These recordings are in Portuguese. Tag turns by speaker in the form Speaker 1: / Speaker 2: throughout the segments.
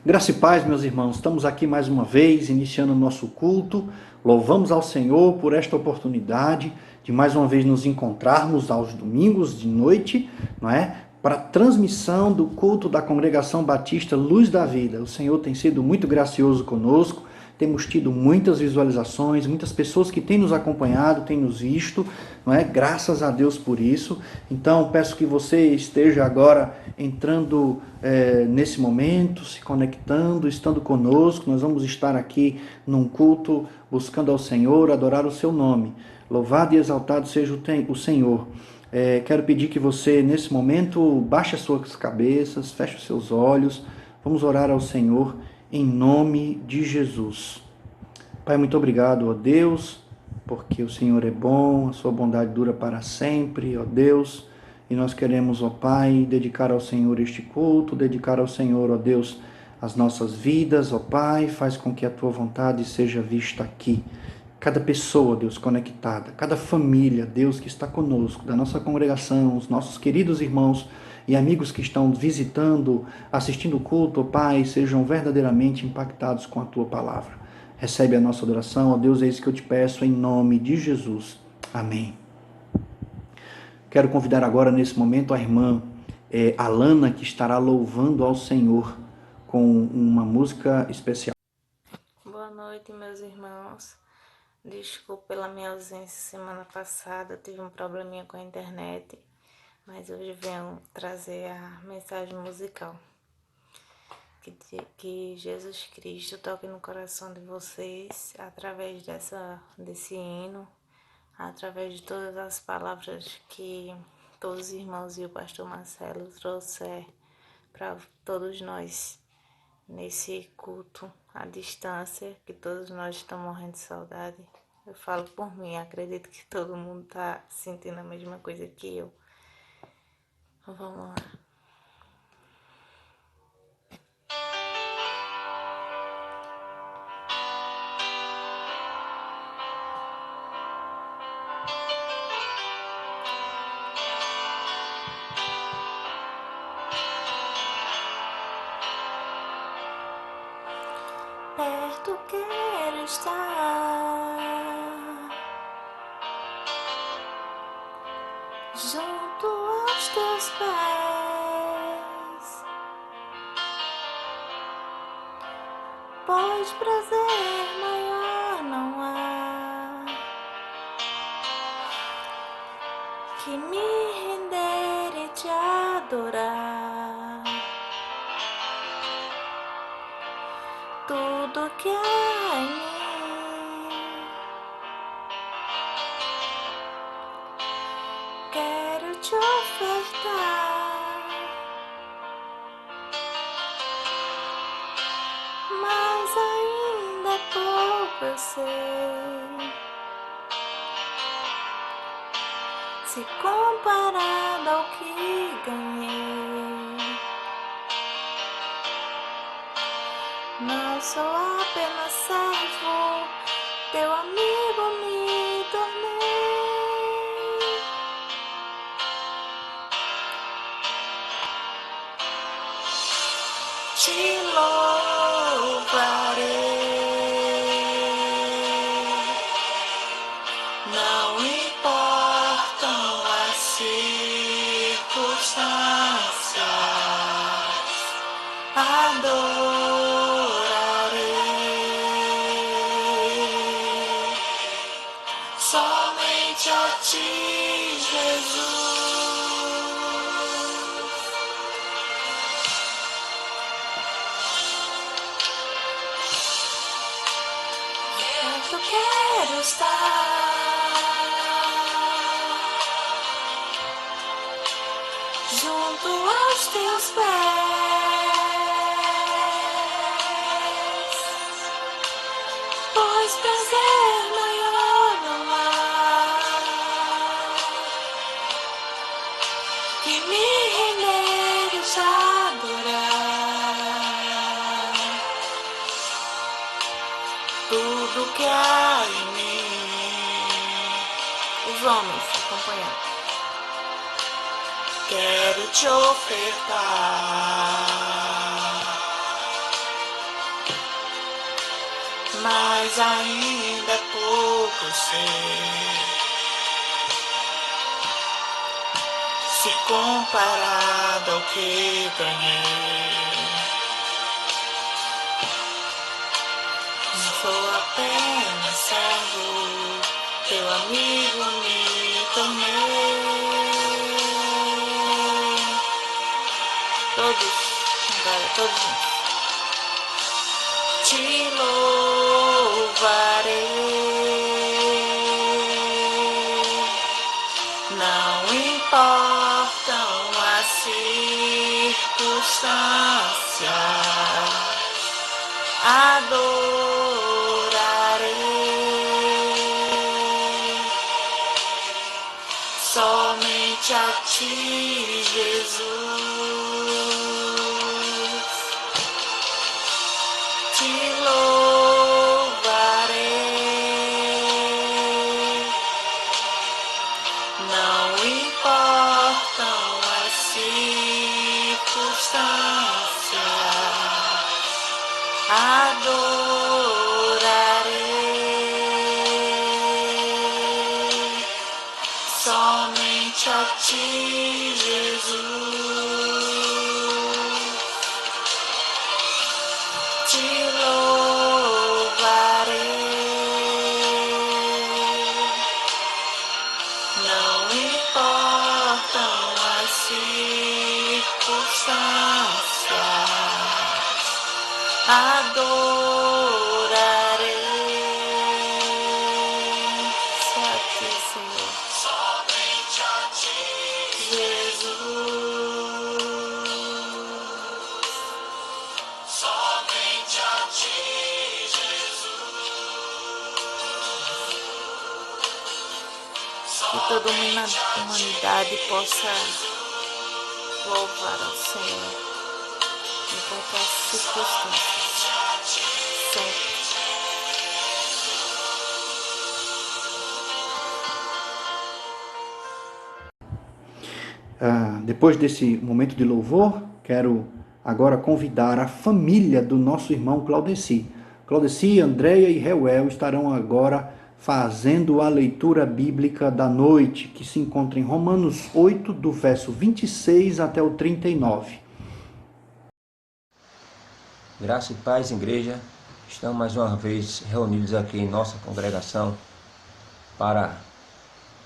Speaker 1: Graça e paz, meus irmãos, estamos aqui mais uma vez, iniciando o nosso culto. Louvamos ao Senhor por esta oportunidade de mais uma vez nos encontrarmos aos domingos de noite, não é? Para a transmissão do culto da Congregação Batista Luz da Vida. O Senhor tem sido muito gracioso conosco, temos tido muitas visualizações, muitas pessoas que têm nos acompanhado, têm nos visto, não é? Graças a Deus por isso. Então, peço que você esteja agora entrando nesse momento, se conectando, estando conosco. Nós vamos estar aqui num culto, buscando ao Senhor, adorar o seu nome. Louvado e exaltado seja o Senhor. Quero pedir que você, nesse momento, baixe as suas cabeças, feche os seus olhos. Vamos orar ao Senhor em nome de Jesus. Pai, muito obrigado, ó Deus, porque o Senhor é bom, a sua bondade dura para sempre, ó Deus. E nós queremos, ó Pai, dedicar ao Senhor este culto, dedicar ao Senhor, ó Deus, as nossas vidas, ó Pai, faz com que a tua vontade seja vista aqui. Cada pessoa, Deus, conectada, cada família, Deus, que está conosco, da nossa congregação, os nossos queridos irmãos e amigos que estão visitando, assistindo o culto, ó Pai, sejam verdadeiramente impactados com a tua palavra. Recebe a nossa adoração, ó Deus, é isso que eu te peço, em nome de Jesus. Amém. Quero convidar agora, nesse momento, a irmã Alana, que estará louvando ao Senhor com uma música especial.
Speaker 2: Boa noite, meus irmãos. Desculpe pela minha ausência semana passada, tive um probleminha com a internet, mas hoje venho trazer a mensagem musical. Que Jesus Cristo toque no coração de vocês através desse hino, através de todas as palavras que todos os irmãos e o pastor Marcelo trouxeram para todos nós nesse culto à distância, que todos nós estamos morrendo de saudade. Eu falo por mim, acredito que todo mundo está sentindo a mesma coisa que eu. Vamos lá. Perto quero estar, junto aos teus pés, pois prazer maior não há que me render e te adorar. Tudo que há em mim quero te ofertar, mas ainda é pouco, eu sei, se comparado ao que ganhei. Não sou apenas servo, teu amigo me tornei. Te louvarei, não importam as circunstâncias, adorarei somente a ti, Jesus. Eu quero estar junto aos teus pés, pois prazer maior não há que me render e te adorar. Tudo que há em mim, os homens acompanhando, quero te ofertar, mas ainda pouco sei. Se comparado ao que ganhei, não sou apenas servo, teu amigo me tornei. Todos, agora todos juntos. Te louvarei, não importam as circunstâncias, adorarei somente a ti, Jesus. Te louvarei, não importam as circunstâncias, adorarei somente a ti, Jesus. Te louvarei, não importam as circunstâncias, adorarei só a ti, Senhor. Somente a ti, Jesus. Somente a ti, que toda a humanidade possa louvar ao Senhor em qualquer circunstância, sempre.
Speaker 1: Depois desse momento de louvor, quero agora convidar a família do nosso irmão Claudeci. Claudeci, Andréia e Reuel estarão agora fazendo a leitura bíblica da noite, que se encontra em Romanos 8, do verso 26 até o 39.
Speaker 3: Graça e paz, igreja. Estamos mais uma vez reunidos aqui em nossa congregação para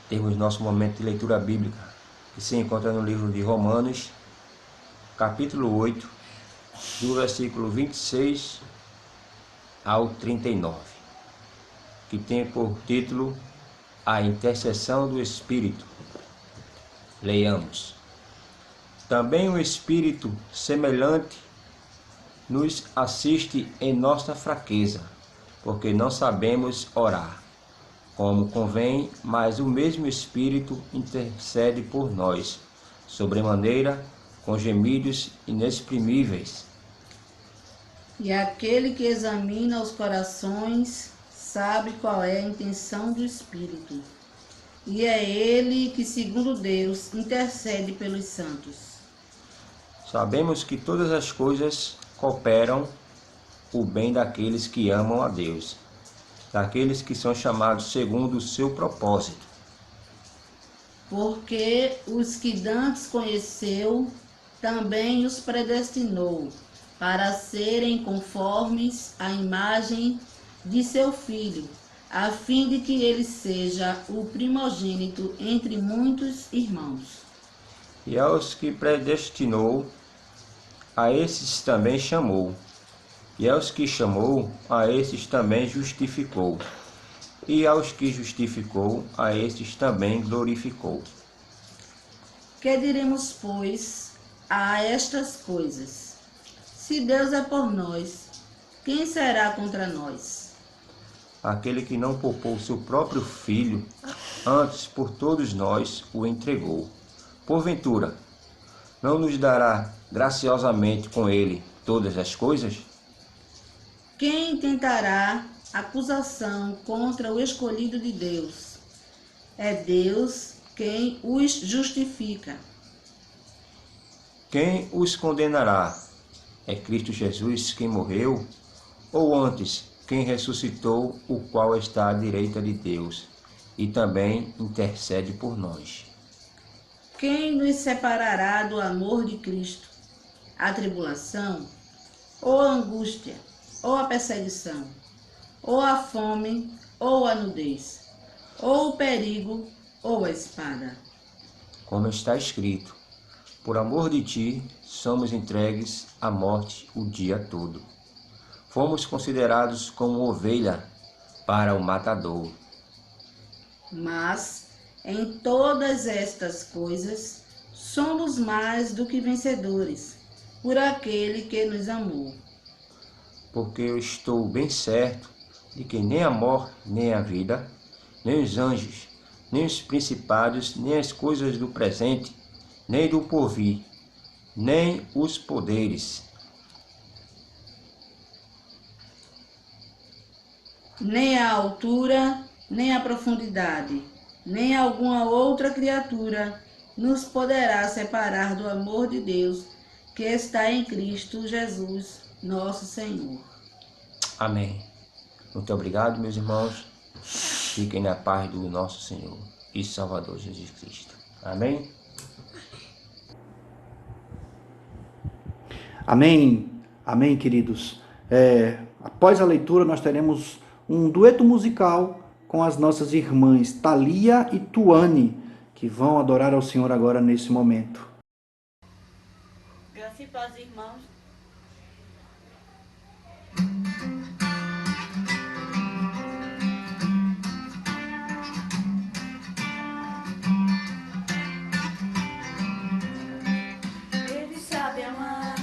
Speaker 3: termos nosso momento de leitura bíblica, que se encontra no livro de Romanos, capítulo 8, do versículo 26 ao 39, que tem por título A Intercessão do Espírito. Leiamos. Também o Espírito semelhante nos assiste em nossa fraqueza, porque não sabemos orar como convém, mas o mesmo Espírito intercede por nós, sobremaneira, com gemidos inexprimíveis.
Speaker 4: E aquele que examina os corações sabe qual é a intenção do Espírito, e é ele que, segundo Deus, intercede pelos santos.
Speaker 3: Sabemos que todas as coisas cooperam o bem daqueles que amam a Deus, daqueles que são chamados segundo o seu propósito.
Speaker 4: Porque os que dantes conheceu, também os predestinou, para serem conformes à imagem de seu Filho, a fim de que ele seja o primogênito entre muitos irmãos.
Speaker 3: E aos que predestinou, a esses também chamou. E aos que chamou, a esses também justificou. E aos que justificou, a esses também glorificou.
Speaker 4: Que diremos, pois, a estas coisas? Se Deus é por nós, quem será contra nós?
Speaker 3: Aquele que não poupou seu próprio Filho, antes por todos nós o entregou. Porventura, não nos dará graciosamente com ele todas as coisas?
Speaker 4: Quem tentará acusação contra o escolhido de Deus? É Deus quem os justifica.
Speaker 3: Quem os condenará? É Cristo Jesus quem morreu? Ou antes, quem ressuscitou, o qual está à direita de Deus, e também intercede por nós.
Speaker 4: Quem nos separará do amor de Cristo? A tribulação, ou a angústia, ou a perseguição, ou a fome, ou a nudez, ou o perigo, ou a espada.
Speaker 3: Como está escrito, por amor de ti, somos entregues à morte o dia todo. Fomos considerados como ovelha para o matador.
Speaker 4: Mas, em todas estas coisas, somos mais do que vencedores, por aquele que nos amou.
Speaker 3: Porque eu estou bem certo de que nem a morte, nem a vida, nem os anjos, nem os principados, nem as coisas do presente, nem do porvir, nem os poderes,
Speaker 4: Nem a altura, nem a profundidade, nem alguma outra criatura nos poderá separar do amor de Deus que está em Cristo Jesus, nosso Senhor.
Speaker 3: Amém. Muito obrigado, meus irmãos. Fiquem na paz do nosso Senhor e Salvador Jesus Cristo. Amém?
Speaker 1: Amém, amém, queridos. Após a leitura, nós teremos um dueto musical com as nossas irmãs Thalia e Tuane, que vão adorar ao Senhor agora nesse momento.
Speaker 5: Graça e paz, irmãos. Ele sabe amar,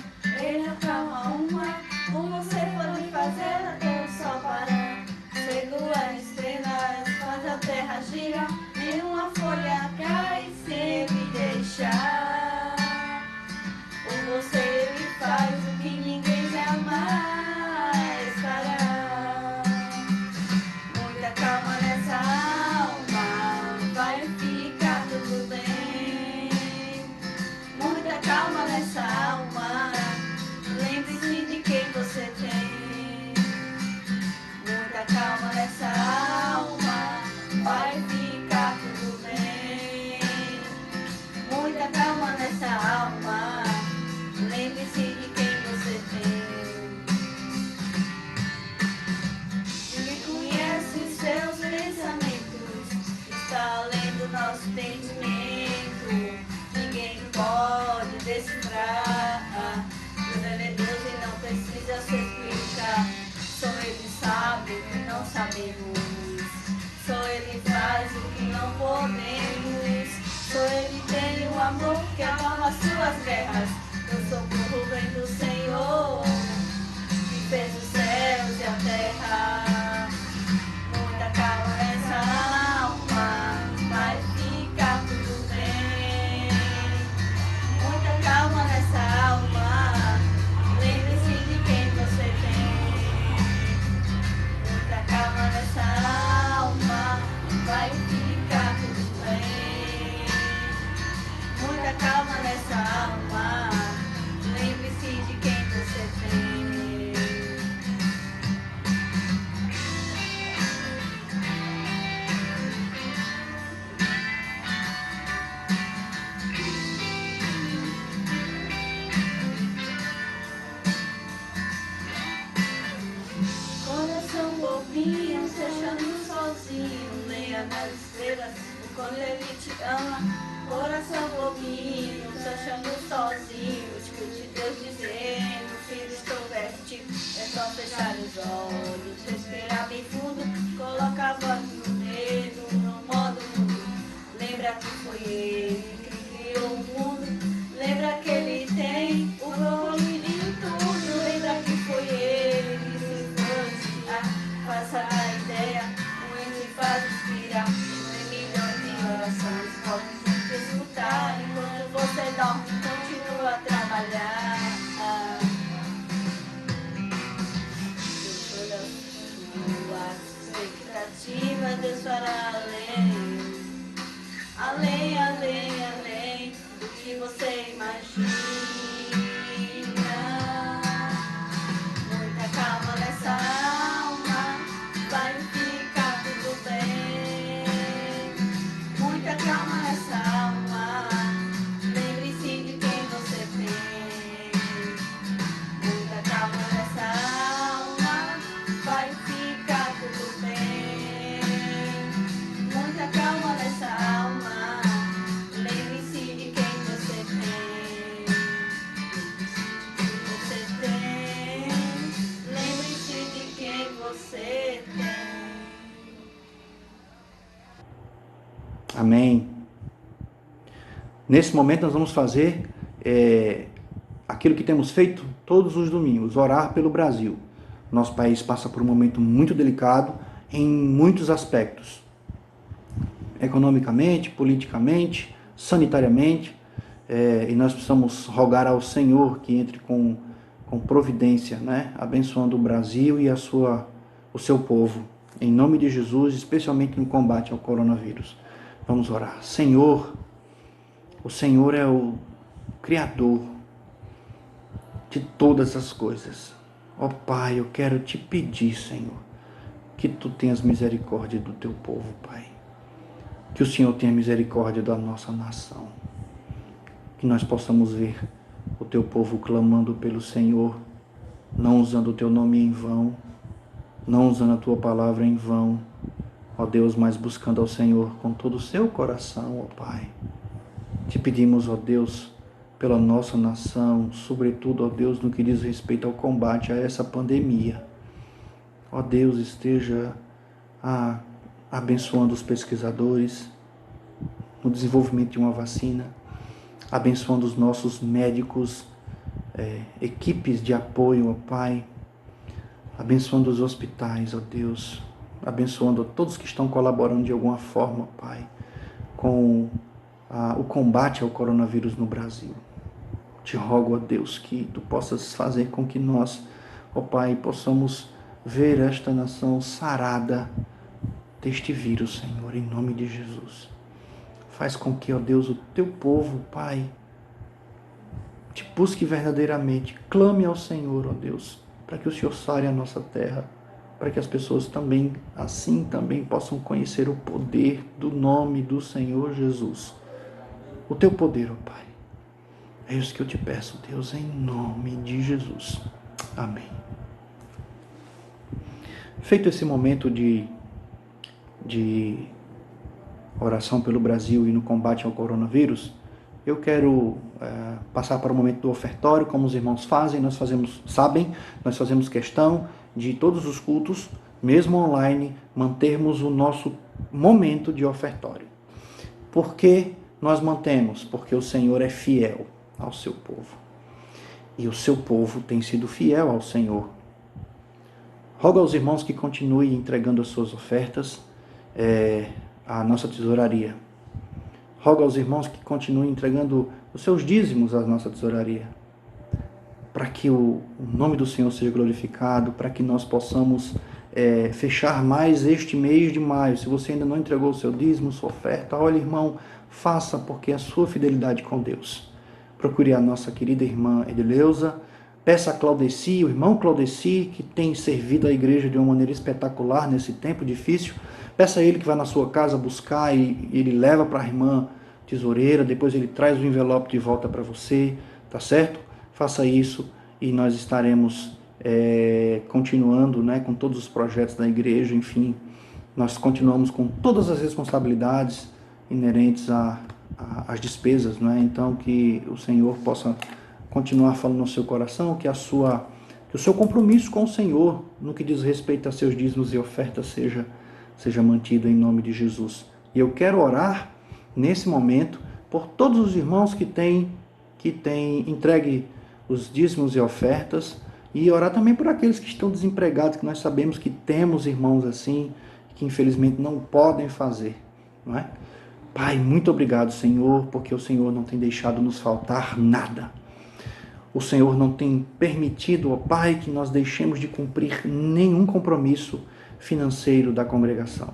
Speaker 5: ele acalma uma. Com você pode fazer até o sol parar. Segura as estrelas, faz a terra girar. Nenhuma folha cai sem me deixar. Por você ele faz o que ninguém jamais fará. Muita calma nessa alma, vai ficar tudo bem. Muita calma nessa alma, lembre-se de quem você tem. Muita calma nessa alma, vai ficar tudo bem. Muita calma nessa alma, lembre-se de quem você tem. Ninguém conhece os seus pensamentos, está além do nosso entendimento. Ninguém pode decifrar. Deus é Deus e não precisa se explicar. Só Ele sabe o que não sabemos. Só Ele faz o que não podemos. Só Ele tem o amor que acalma suas guerras. O socorro vem do Senhor, que fez os céus e a terra. Muita calma nessa alma, vai ficar tudo bem. Muita calma nessa alma, lembre-se de quem você tem. Muita calma nessa alma, vai ficar tudo bem. Muita calma nessa alma, lembre-se de quem você tem. Coração bobinho, se achando sozinho, leia nas estrelas o quanto ele te ama. Coração bobinho, se achando sozinho, escute Deus dizendo: filho, estou perto de ti. É só fechar os olhos, respirar bem fundo, coloca a voz no dedo, no modo mudo. Lembra que foi ele que criou o mundo, lembra que ele tem o controle de tudo. Lembra que foi ele que se trouxe. Faça a ideia, o ente faz inspirar. Em milhões de orações pode sempre escutar. Enquanto você dorme, continua a trabalhar. Toda sua expectativa, Deus fará além. Além, além, além do que você imagina. Muita calma nessa alma,
Speaker 1: Amém. Nesse momento nós vamos fazer aquilo que temos feito todos os domingos, orar pelo Brasil. Nosso país passa por um momento muito delicado em muitos aspectos. Economicamente, politicamente, sanitariamente. E nós precisamos rogar ao Senhor que entre com providência, né? Abençoando o Brasil e o seu povo. Em nome de Jesus, especialmente no combate ao coronavírus. Vamos orar. Senhor, o Senhor é o Criador de todas as coisas. Ó Pai, eu quero te pedir, Senhor, que tu tenhas misericórdia do teu povo, Pai. Que o Senhor tenha misericórdia da nossa nação. Que nós possamos ver o teu povo clamando pelo Senhor, não usando o teu nome em vão, não usando a tua palavra em vão, ó Deus, mas buscando ao Senhor com todo o seu coração, ó Pai. Te pedimos, ó Deus, pela nossa nação, sobretudo, ó Deus, no que diz respeito ao combate a essa pandemia. Ó Deus, esteja abençoando os pesquisadores no desenvolvimento de uma vacina, abençoando os nossos médicos, equipes de apoio, ó Pai, abençoando os hospitais, ó Deus, abençoando todos que estão colaborando de alguma forma, ó Pai, com o combate ao coronavírus no Brasil. Te rogo, ó Deus, que tu possas fazer com que nós, ó Pai, possamos ver esta nação sarada deste vírus, Senhor, em nome de Jesus. Faz com que, ó Deus, o teu povo, Pai, te busque verdadeiramente, clame ao Senhor, ó Deus, para que o Senhor sare a nossa terra, para que as pessoas também possam conhecer o poder do nome do Senhor Jesus. O teu poder, ó Pai. É isso que eu te peço, Deus, em nome de Jesus. Amém. Feito esse momento de oração pelo Brasil e no combate ao coronavírus, eu quero passar para o momento do ofertório, como os irmãos fazem. Nós fazemos questão de todos os cultos, mesmo online, mantermos o nosso momento de ofertório. Por que nós mantemos? Porque o Senhor é fiel ao seu povo. E o seu povo tem sido fiel ao Senhor. Rogo aos irmãos que continuem entregando as suas ofertas à nossa tesouraria. Rogo aos irmãos que continuem entregando os seus dízimos à nossa tesouraria, para que o nome do Senhor seja glorificado, para que nós possamos fechar mais este mês de maio. Se você ainda não entregou o seu dízimo, sua oferta, olha, irmão, faça, porque é a sua fidelidade com Deus. Procure a nossa querida irmã Edileuza, peça a Claudeci, o irmão Claudeci, que tem servido a igreja de uma maneira espetacular nesse tempo difícil. Peça a ele que vá na sua casa buscar e ele leva para a irmã tesoureira, depois ele traz o envelope de volta para você, tá certo? Faça isso e nós estaremos continuando, né, com todos os projetos da igreja. Enfim, nós continuamos com todas as responsabilidades inerentes às despesas, né? Então, que o Senhor possa continuar falando no seu coração, que o seu compromisso com o Senhor, no que diz respeito a seus dízimos e ofertas, seja mantido em nome de Jesus. E eu quero orar nesse momento por todos os irmãos que têm entregue os dízimos e ofertas, e orar também por aqueles que estão desempregados, que nós sabemos que temos irmãos assim, que infelizmente não podem fazer, não é? Pai, muito obrigado, Senhor, porque o Senhor não tem deixado nos faltar nada. O Senhor não tem permitido, ó Pai, que nós deixemos de cumprir nenhum compromisso financeiro da congregação.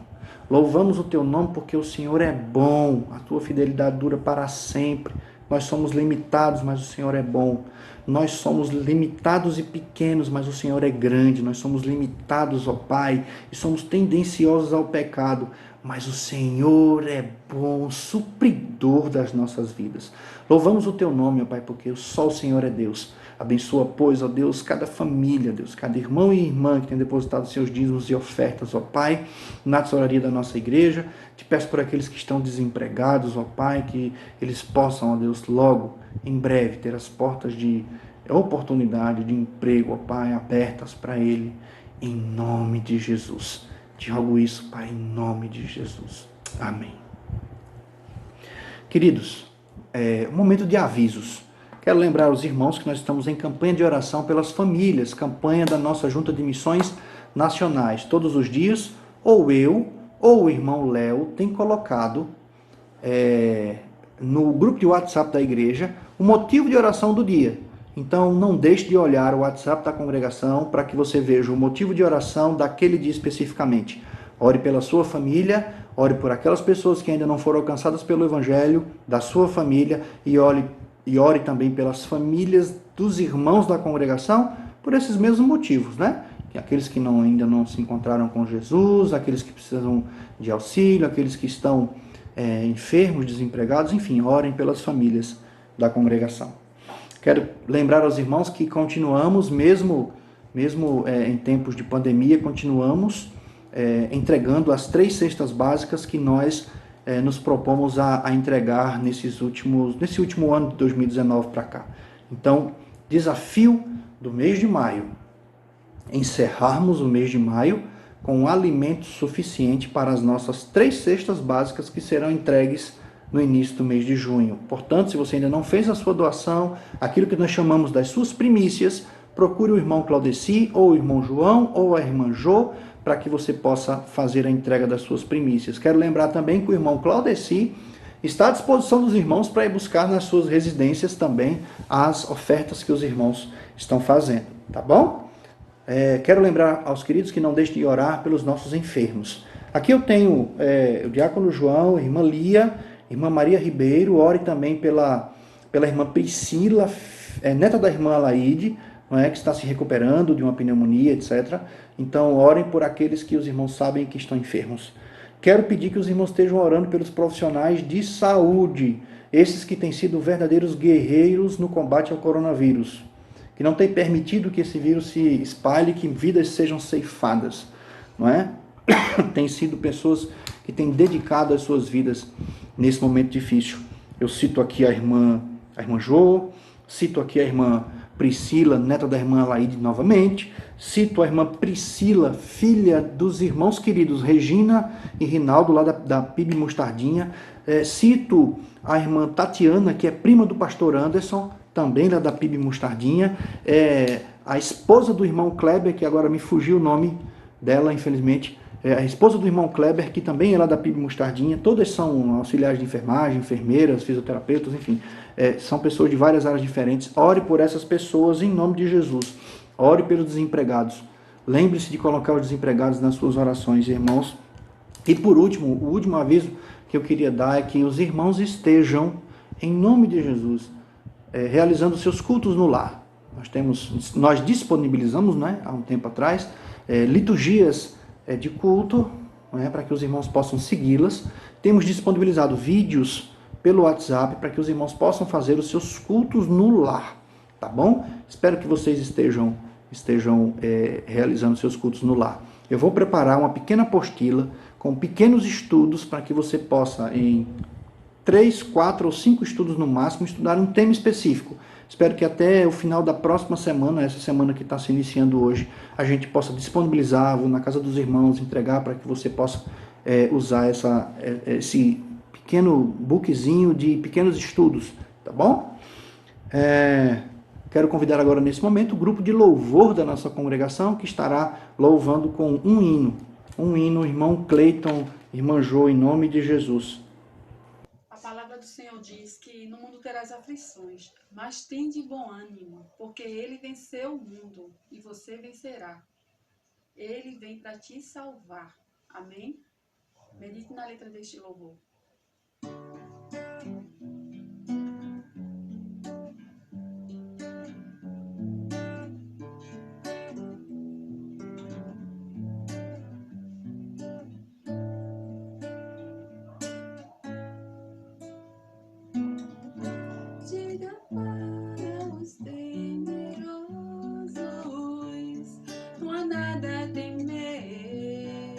Speaker 1: Louvamos o teu nome porque o Senhor é bom, a tua fidelidade dura para sempre. Nós somos limitados, mas o Senhor é bom. Nós somos limitados e pequenos, mas o Senhor é grande. Nós somos limitados, ó Pai, e somos tendenciosos ao pecado, mas o Senhor é bom, supridor das nossas vidas. Louvamos o teu nome, ó Pai, porque só o Senhor é Deus. Abençoa, pois, ó Deus, cada família, Deus, cada irmão e irmã que tem depositado seus dízimos e ofertas, ó Pai, na tesouraria da nossa igreja. Te peço por aqueles que estão desempregados, ó Pai, que eles possam, ó Deus, logo, em breve, ter as portas de oportunidade, de emprego, ó Pai, abertas para ele, em nome de Jesus. Te rogo isso, Pai, em nome de Jesus. Amém. Queridos, um momento de avisos. Quero lembrar aos irmãos que nós estamos em campanha de oração pelas famílias, campanha da nossa Junta de Missões Nacionais. Todos os dias, ou eu, ou o irmão Léo, tem colocado no grupo de WhatsApp da igreja o motivo de oração do dia. Então, não deixe de olhar o WhatsApp da congregação para que você veja o motivo de oração daquele dia especificamente. Ore pela sua família, ore por aquelas pessoas que ainda não foram alcançadas pelo Evangelho, da sua família, e ore também pelas famílias dos irmãos da congregação, por esses mesmos motivos, né? Aqueles que ainda não se encontraram com Jesus, aqueles que precisam de auxílio, aqueles que estão enfermos, desempregados, enfim, orem pelas famílias da congregação. Quero lembrar aos irmãos que continuamos, mesmo em tempos de pandemia, continuamos entregando as 3 cestas básicas que nós nos propomos a entregar nesse último ano de 2019 para cá. Então, desafio do mês de maio, encerrarmos o mês de maio com alimento suficiente para as nossas 3 cestas básicas que serão entregues no início do mês de junho. Portanto, se você ainda não fez a sua doação, aquilo que nós chamamos das suas primícias, procure o irmão Claudeci, ou o irmão João, ou a irmã Jô, para que você possa fazer a entrega das suas primícias. Quero lembrar também que o irmão Claudeci está à disposição dos irmãos para ir buscar nas suas residências também as ofertas que os irmãos estão fazendo, tá bom? Quero lembrar aos queridos que não deixem de orar pelos nossos enfermos. Aqui eu tenho o diácono João, a irmã Lia, irmã Maria Ribeiro, ore também pela irmã Priscila, neta da irmã Alaide, não é, que está se recuperando de uma pneumonia, etc. Então, orem por aqueles que os irmãos sabem que estão enfermos. Quero pedir que os irmãos estejam orando pelos profissionais de saúde, esses que têm sido verdadeiros guerreiros no combate ao coronavírus, que não têm permitido que esse vírus se espalhe, que vidas sejam ceifadas, não é? Tem sido pessoas que têm dedicado as suas vidas nesse momento difícil. Eu cito aqui a irmã Jô, cito aqui a irmã Priscila, neta da irmã Alaide novamente, cito a irmã Priscila, filha dos irmãos queridos Regina e Rinaldo, lá da PIB Mostardinha, cito a irmã Tatiana, que é prima do pastor Anderson, também lá da PIB Mostardinha, a esposa do irmão Kleber, que agora me fugiu o nome dela, infelizmente, a esposa do irmão Kleber, que também é lá da PIB Mostardinha, todas são auxiliares de enfermagem, enfermeiras, fisioterapeutas, enfim, são pessoas de várias áreas diferentes. Ore por essas pessoas em nome de Jesus. Ore pelos desempregados. Lembre-se de colocar os desempregados nas suas orações, irmãos. E por último, o último aviso que eu queria dar é que os irmãos estejam, em nome de Jesus, realizando seus cultos no lar. Nós disponibilizamos, né, há um tempo atrás, liturgias de culto, né, para que os irmãos possam segui-las. Temos disponibilizado vídeos pelo WhatsApp para que os irmãos possam fazer os seus cultos no lar, tá bom? Espero que vocês estejam realizando seus cultos no lar. Eu vou preparar uma pequena apostila com pequenos estudos para que você possa, em 3, 4 ou 5 estudos no máximo, estudar um tema específico. Espero que até o final da próxima semana, essa semana que está se iniciando hoje, a gente possa disponibilizar, vou na casa dos irmãos, entregar para que você possa usar esse pequeno bookzinho de pequenos estudos, tá bom? Quero convidar agora nesse momento o grupo de louvor da nossa congregação, que estará louvando com um hino, irmão Cleiton, irmã Jô, em nome de Jesus.
Speaker 6: A palavra do Senhor diz que no mundo terás aflições, mas tende bom ânimo, porque Ele venceu o mundo e você vencerá. Ele vem para te salvar. Amém? Medite na letra deste louvor.
Speaker 5: Diga para os temerosos, não há nada a temer.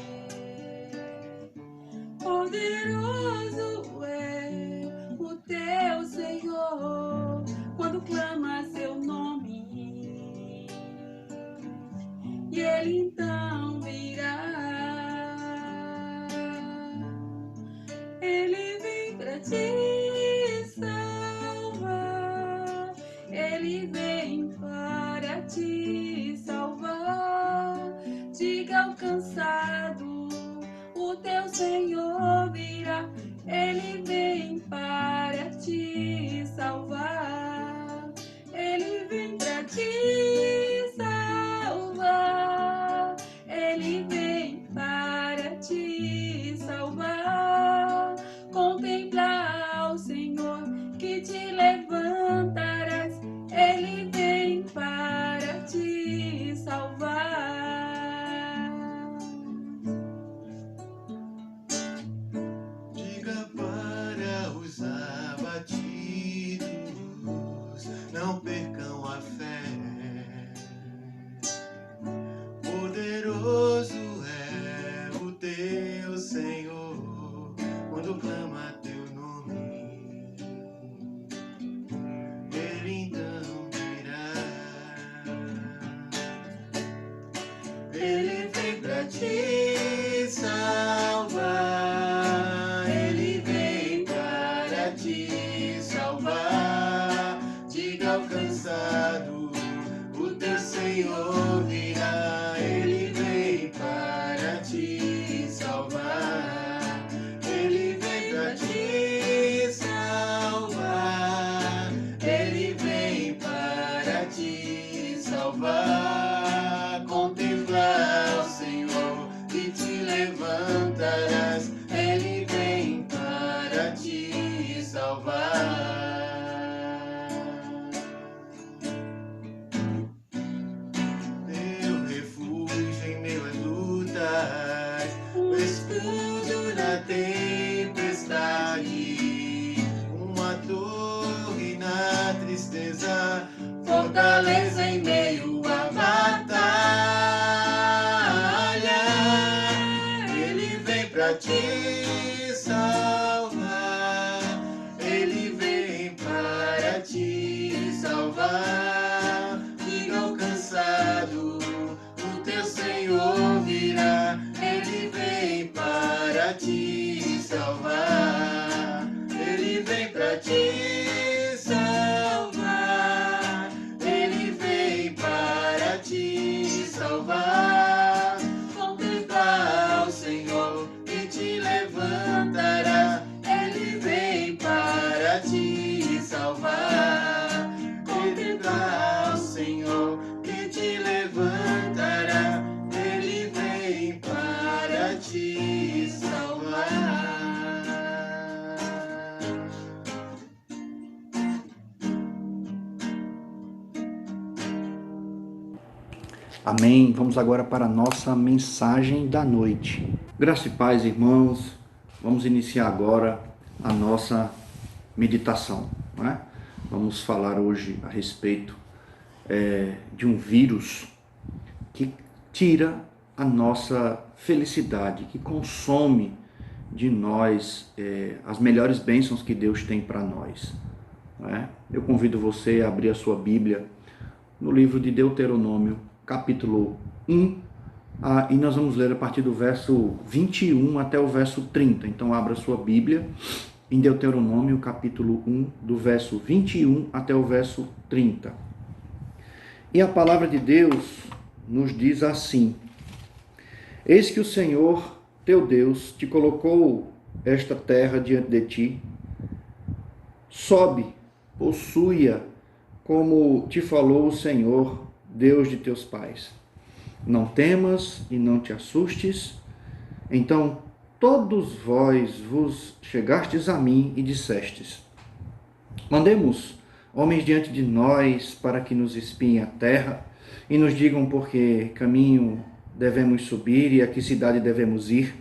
Speaker 5: Poderoso é o teu Senhor, quando clama seu nome, e Ele então virá. Ele vem para ti
Speaker 6: Ele vem para te salvar. Diga ao cansado, o teu Senhor virá. Ele vem para te salvar. Ele vem para te salvar. Ele vem para te salvar. Contempla ao Senhor que te levantarás. Ele vem para te salvar.
Speaker 7: Diga para os abatidos, não percam a fé. Poderoso é o teu Senhor, quando clama teu nome, Ele então virá. Ele vem pra te salvar. Ele vem para te salvar. Diga ao cansado, o teu Senhor virá. Ele vem para te salvar. Ele vem para te salvar. Ele vem para te salvar. Contempla o Senhor e te levantarás. Ele vem para te salvar. Meu refúgio em meio às lutas, o escudo na tempestade, uma torre na tristeza, fortaleza em meio à batalha. Ele vem pra te salvar. Ele vem para te salvar. Diga ao cansado, o teu Senhor virá. Ele vem para te salvar. Ele vem para te salvar. Ele vem para te salvar. Contempla o Senhor e te levantará. Ele vem para te salvar. Contempla o Senhor e te levantará. Ele vem para te salvar.
Speaker 1: Amém. Vamos agora para a nossa mensagem da noite. Graça e paz, irmãos. Vamos iniciar agora a nossa meditação, não é? Vamos falar hoje a respeito de um vírus que tira a nossa felicidade, que consome de nós as melhores bênçãos que Deus tem para nós, não é? Eu convido você a abrir a sua Bíblia no livro de Deuteronômio, capítulo 1, e nós vamos ler a partir do verso 21 até o verso 30. Então abra a sua Bíblia em Deuteronômio, capítulo 1, do verso 21 até o verso 30. E a palavra de Deus nos diz assim: Eis que o Senhor, teu Deus, te colocou esta terra diante de ti. Sobe, possui-a, como te falou o Senhor, Deus de teus pais. Não temas e não te assustes. Então todos vós vos chegastes a mim e dissestes: Mandemos homens diante de nós para que nos espiem a terra e nos digam por que caminho devemos subir e a que cidade devemos ir.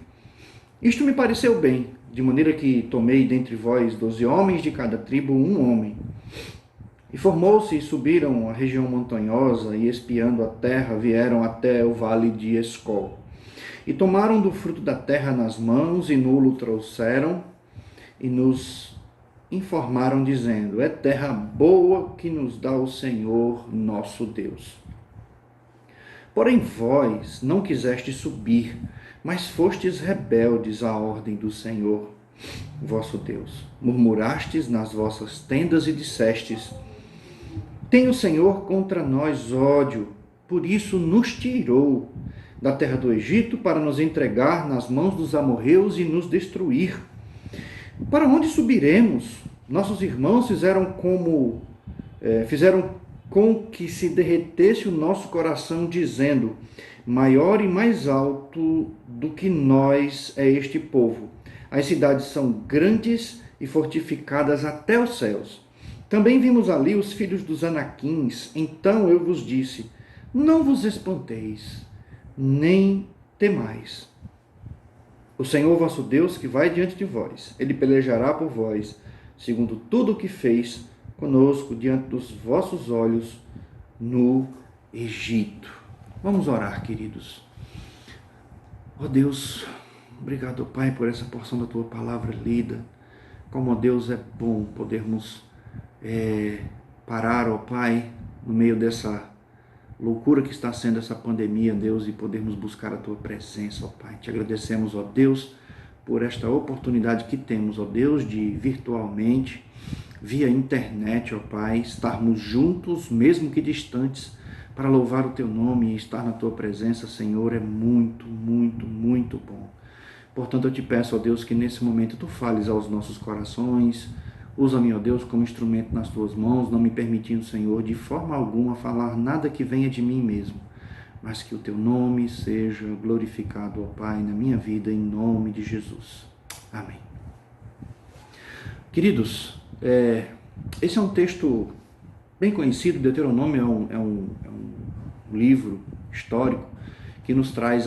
Speaker 1: Isto me pareceu bem, de maneira que tomei dentre vós 12 homens, de cada tribo um homem. E formou-se e subiram a região montanhosa e, espiando a terra, vieram até o vale de Escol. E tomaram do fruto da terra nas mãos e nulo trouxeram e nos informaram, dizendo: É terra boa que nos dá o Senhor nosso Deus. Porém vós não quisestes subir, mas fostes rebeldes à ordem do Senhor vosso Deus. Murmurastes nas vossas tendas e dissestes: Tem o Senhor contra nós ódio, por isso nos tirou da terra do Egito para nos entregar nas mãos dos amorreus e nos destruir. Para onde subiremos? Nossos irmãos fizeram com que se derretesse o nosso coração, dizendo: maior e mais alto do que nós é este povo. As cidades são grandes e fortificadas até os céus. Também vimos ali os filhos dos Anaquins. Então eu vos disse: não vos espanteis, nem temais. O Senhor vosso Deus, que vai diante de vós, ele pelejará por vós, segundo tudo o que fez conosco diante dos vossos olhos no Egito. Vamos orar, queridos. Ó Deus, obrigado, Pai, por essa porção da Tua palavra lida. Como, ó Deus, é bom podermos parar, ó Pai, no meio dessa loucura que está sendo essa pandemia, Deus, e podermos buscar a Tua presença, ó Pai. Te agradecemos, ó Deus, por esta oportunidade que temos, ó Deus, de virtualmente, via internet, ó Pai, estarmos juntos, mesmo que distantes, para louvar o Teu nome e estar na Tua presença, Senhor, é muito, muito, muito bom. Portanto, eu te peço, ó Deus, que nesse momento Tu fales aos nossos corações. Usa-me, ó Deus, como instrumento nas Tuas mãos, não me permitindo, Senhor, de forma alguma falar nada que venha de mim mesmo, mas que o Teu nome seja glorificado, ó Pai, na minha vida, em nome de Jesus. Amém. Queridos, esse é um texto bem conhecido. Deuteronômio é um livro histórico que nos traz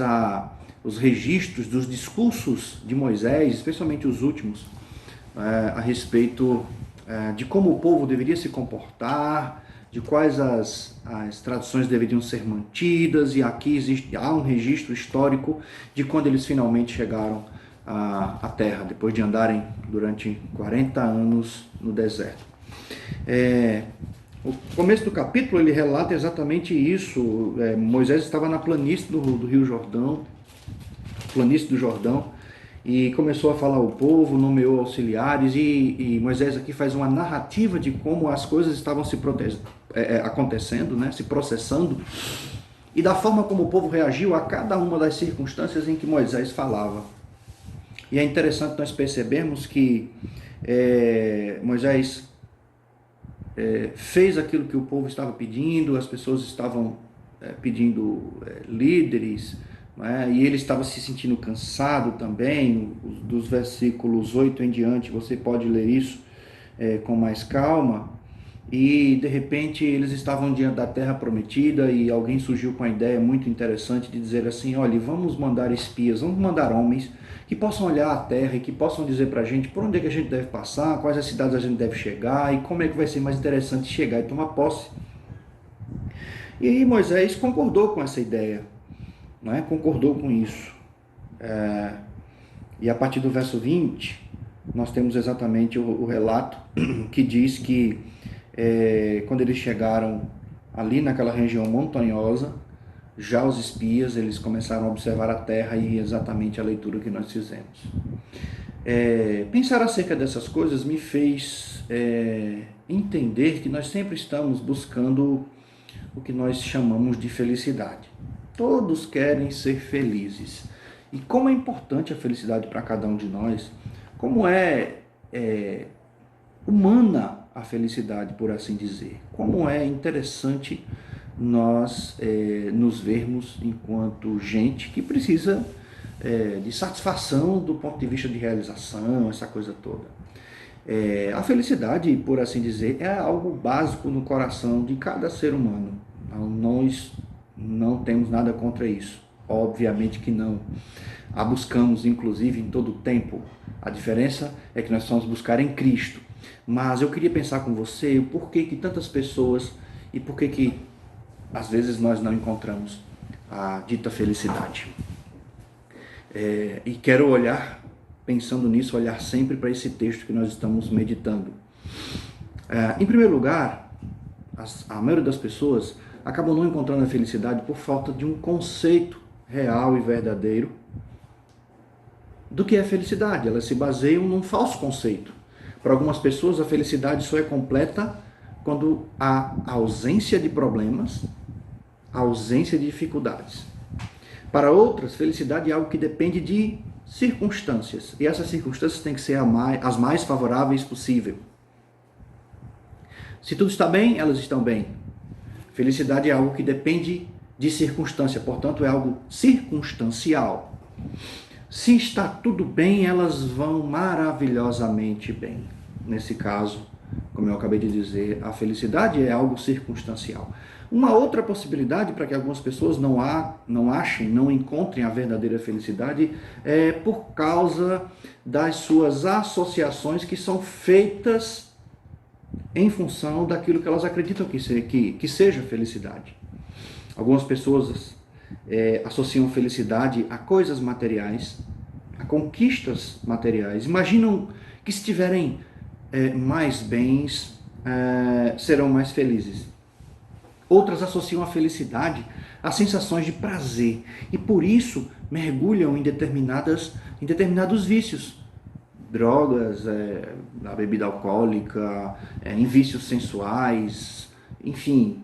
Speaker 1: os registros dos discursos de Moisés, especialmente os últimos, a respeito de como o povo deveria se comportar, de quais as tradições deveriam ser mantidas, e aqui há um registro histórico de quando eles finalmente chegaram à terra, depois de andarem durante 40 anos no deserto. O começo do capítulo ele relata exatamente isso. Moisés estava na planície do Rio Jordão, planície do Jordão, e começou a falar ao povo, nomeou auxiliares, e Moisés aqui faz uma narrativa de como as coisas estavam acontecendo, né, se processando, e da forma como o povo reagiu a cada uma das circunstâncias em que Moisés falava. E é interessante nós percebermos que Moisés fez aquilo que o povo estava pedindo, as pessoas estavam pedindo líderes, né? E ele estava se sentindo cansado também. Dos versículos 8 em diante, você pode ler isso com mais calma. E de repente eles estavam diante da terra prometida, e alguém surgiu com a ideia muito interessante de dizer assim: olha, vamos mandar espias, vamos mandar homens que possam olhar a terra e que possam dizer para a gente por onde é que a gente deve passar, quais as cidades a gente deve chegar e como é que vai ser mais interessante chegar e tomar posse. E aí Moisés concordou com essa ideia, né? Concordou com isso. E a partir do verso 20, nós temos exatamente o relato que diz que quando eles chegaram ali naquela região montanhosa, já os espias, eles começaram a observar a terra, e exatamente a leitura que nós fizemos. Pensar acerca dessas coisas me fez entender que nós sempre estamos buscando o que nós chamamos de felicidade. Todos querem ser felizes. E como é importante a felicidade para cada um de nós, como é humana a felicidade, por assim dizer. Como é interessante nós nos vermos enquanto gente que precisa de satisfação do ponto de vista de realização, essa coisa toda. A felicidade, por assim dizer, é algo básico no coração de cada ser humano. Nós não temos nada contra isso, obviamente que não. A buscamos, inclusive, em todo o tempo. A diferença é que nós vamos buscar em Cristo. Mas eu queria pensar com você o porquê que tantas pessoas, e porquê que às vezes nós não encontramos a dita felicidade. E quero olhar, pensando nisso, olhar sempre para esse texto que nós estamos meditando. Em primeiro lugar, a maioria das pessoas acabam não encontrando a felicidade por falta de um conceito real e verdadeiro do que é felicidade. Elas se baseiam num falso conceito. Para algumas pessoas, a felicidade só é completa quando há ausência de problemas, ausência de dificuldades. Para outras, felicidade é algo que depende de circunstâncias, e essas circunstâncias têm que ser as mais favoráveis possível. Se tudo está bem, elas estão bem. Felicidade é algo que depende de circunstância, portanto é algo circunstancial. Se está tudo bem, elas vão maravilhosamente bem. Nesse caso, como eu acabei de dizer, a felicidade é algo circunstancial. Uma outra possibilidade para que algumas pessoas não encontrem a verdadeira felicidade é por causa das suas associações que são feitas em função daquilo que elas acreditam que seja felicidade. Algumas pessoas associam felicidade a coisas materiais, a conquistas materiais. Imaginam que se tiverem mais bens, serão mais felizes. Outras associam a felicidade a sensações de prazer e por isso mergulham em determinados vícios. Drogas, a bebida alcoólica, em vícios sensuais, enfim,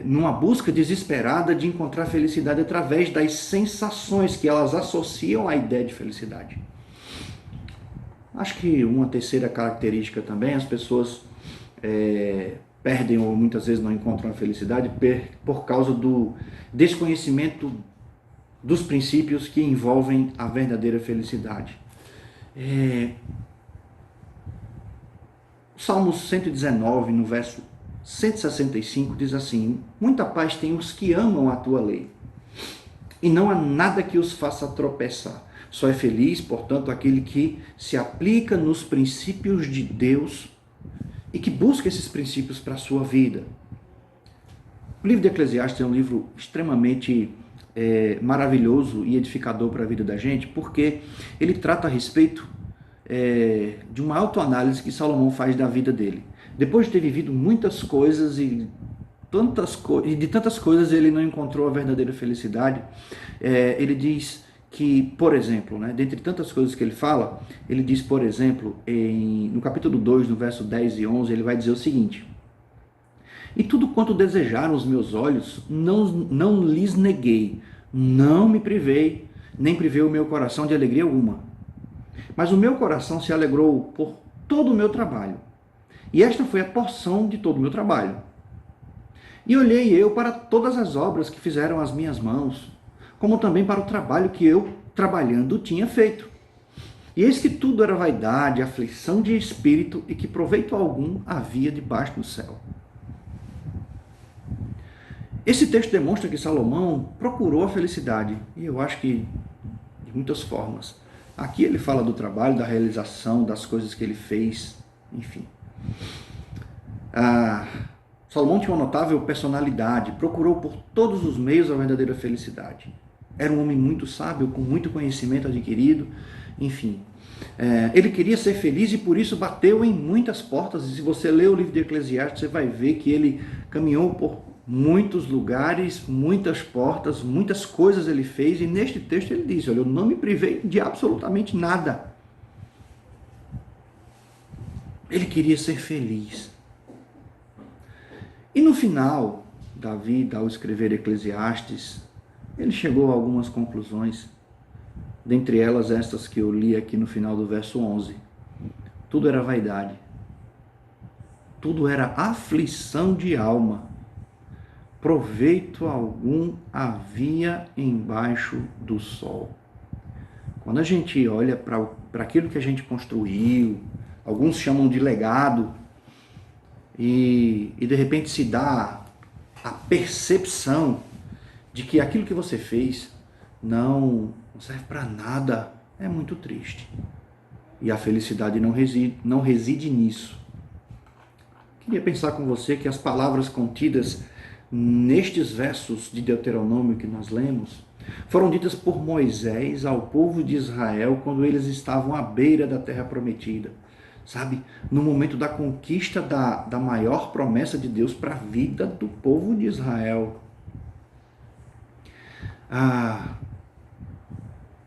Speaker 1: numa busca desesperada de encontrar felicidade através das sensações que elas associam à ideia de felicidade. Acho que uma terceira característica também, as pessoas perdem ou muitas vezes não encontram a felicidade por causa do desconhecimento dos princípios que envolvem a verdadeira felicidade. Salmos 119, no verso 165, diz assim: muita paz têm os que amam a tua lei, e não há nada que os faça tropeçar. Só é feliz, portanto, aquele que se aplica nos princípios de Deus e que busca esses princípios para a sua vida. O livro de Eclesiastes é um livro extremamente maravilhoso e edificador para a vida da gente, porque ele trata a respeito de uma autoanálise que Salomão faz da vida dele. Depois de ter vivido muitas coisas e de tantas coisas ele não encontrou a verdadeira felicidade, ele diz que, por exemplo, dentre tantas coisas que ele fala, ele diz, por exemplo, no capítulo 2, no verso 10 e 11, ele vai dizer o seguinte: e tudo quanto desejaram os meus olhos, não lhes neguei, não me privei, nem privei o meu coração de alegria alguma. Mas o meu coração se alegrou por todo o meu trabalho, e esta foi a porção de todo o meu trabalho. E olhei eu para todas as obras que fizeram as minhas mãos, como também para o trabalho que eu, trabalhando, tinha feito. E eis que tudo era vaidade, aflição de espírito, e que proveito algum havia debaixo do céu. Esse texto demonstra que Salomão procurou a felicidade, e eu acho que de muitas formas. Aqui ele fala do trabalho, da realização, das coisas que ele fez, enfim. Salomão tinha uma notável personalidade, procurou por todos os meios a verdadeira felicidade. Era um homem muito sábio, com muito conhecimento adquirido, enfim. Ele queria ser feliz e por isso bateu em muitas portas. E se você ler o livro de Eclesiastes, você vai ver que ele caminhou por muitos lugares, muitas portas, muitas coisas ele fez. E neste texto ele diz: olha, eu não me privei de absolutamente nada. Ele queria ser feliz. E no final da vida, ao escrever Eclesiastes, ele chegou a algumas conclusões, dentre elas estas que eu li aqui no final do verso 11. Tudo era vaidade, tudo era aflição de alma, proveito algum havia embaixo do sol. Quando a gente olha para aquilo que a gente construiu, alguns chamam de legado, e de repente se dá a percepção de que aquilo que você fez não serve para nada, é muito triste. E a felicidade não reside nisso. Queria pensar com você que as palavras contidas nestes versos de Deuteronômio que nós lemos foram ditas por Moisés ao povo de Israel quando eles estavam à beira da terra prometida. Sabe, no momento da conquista da maior promessa de Deus para a vida do povo de Israel.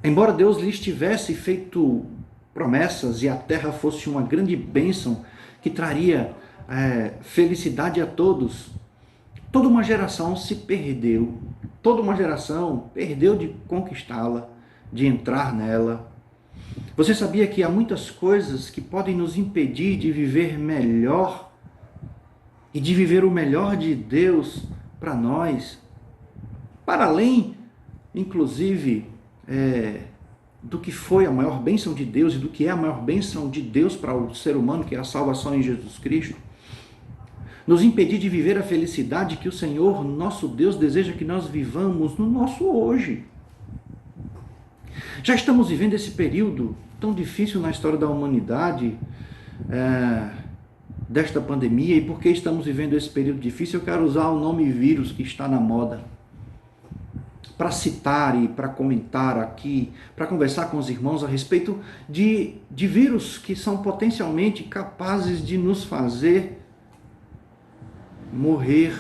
Speaker 1: Embora Deus lhes tivesse feito promessas e a terra fosse uma grande bênção que traria felicidade a todos, toda uma geração se perdeu. Toda uma geração perdeu de conquistá-la, de entrar nela. Você sabia que há muitas coisas que podem nos impedir de viver melhor e de viver o melhor de Deus para nós? Para além, inclusive, do que foi a maior bênção de Deus e do que é a maior bênção de Deus para o ser humano, que é a salvação em Jesus Cristo, nos impedir de viver a felicidade que o Senhor, nosso Deus, deseja que nós vivamos no nosso hoje. Já estamos vivendo esse período tão difícil na história da humanidade, desta pandemia, e porque estamos vivendo esse período difícil, eu quero usar o nome vírus que está na moda, para citar e para comentar aqui, para conversar com os irmãos a respeito de vírus que são potencialmente capazes de nos fazer morrer,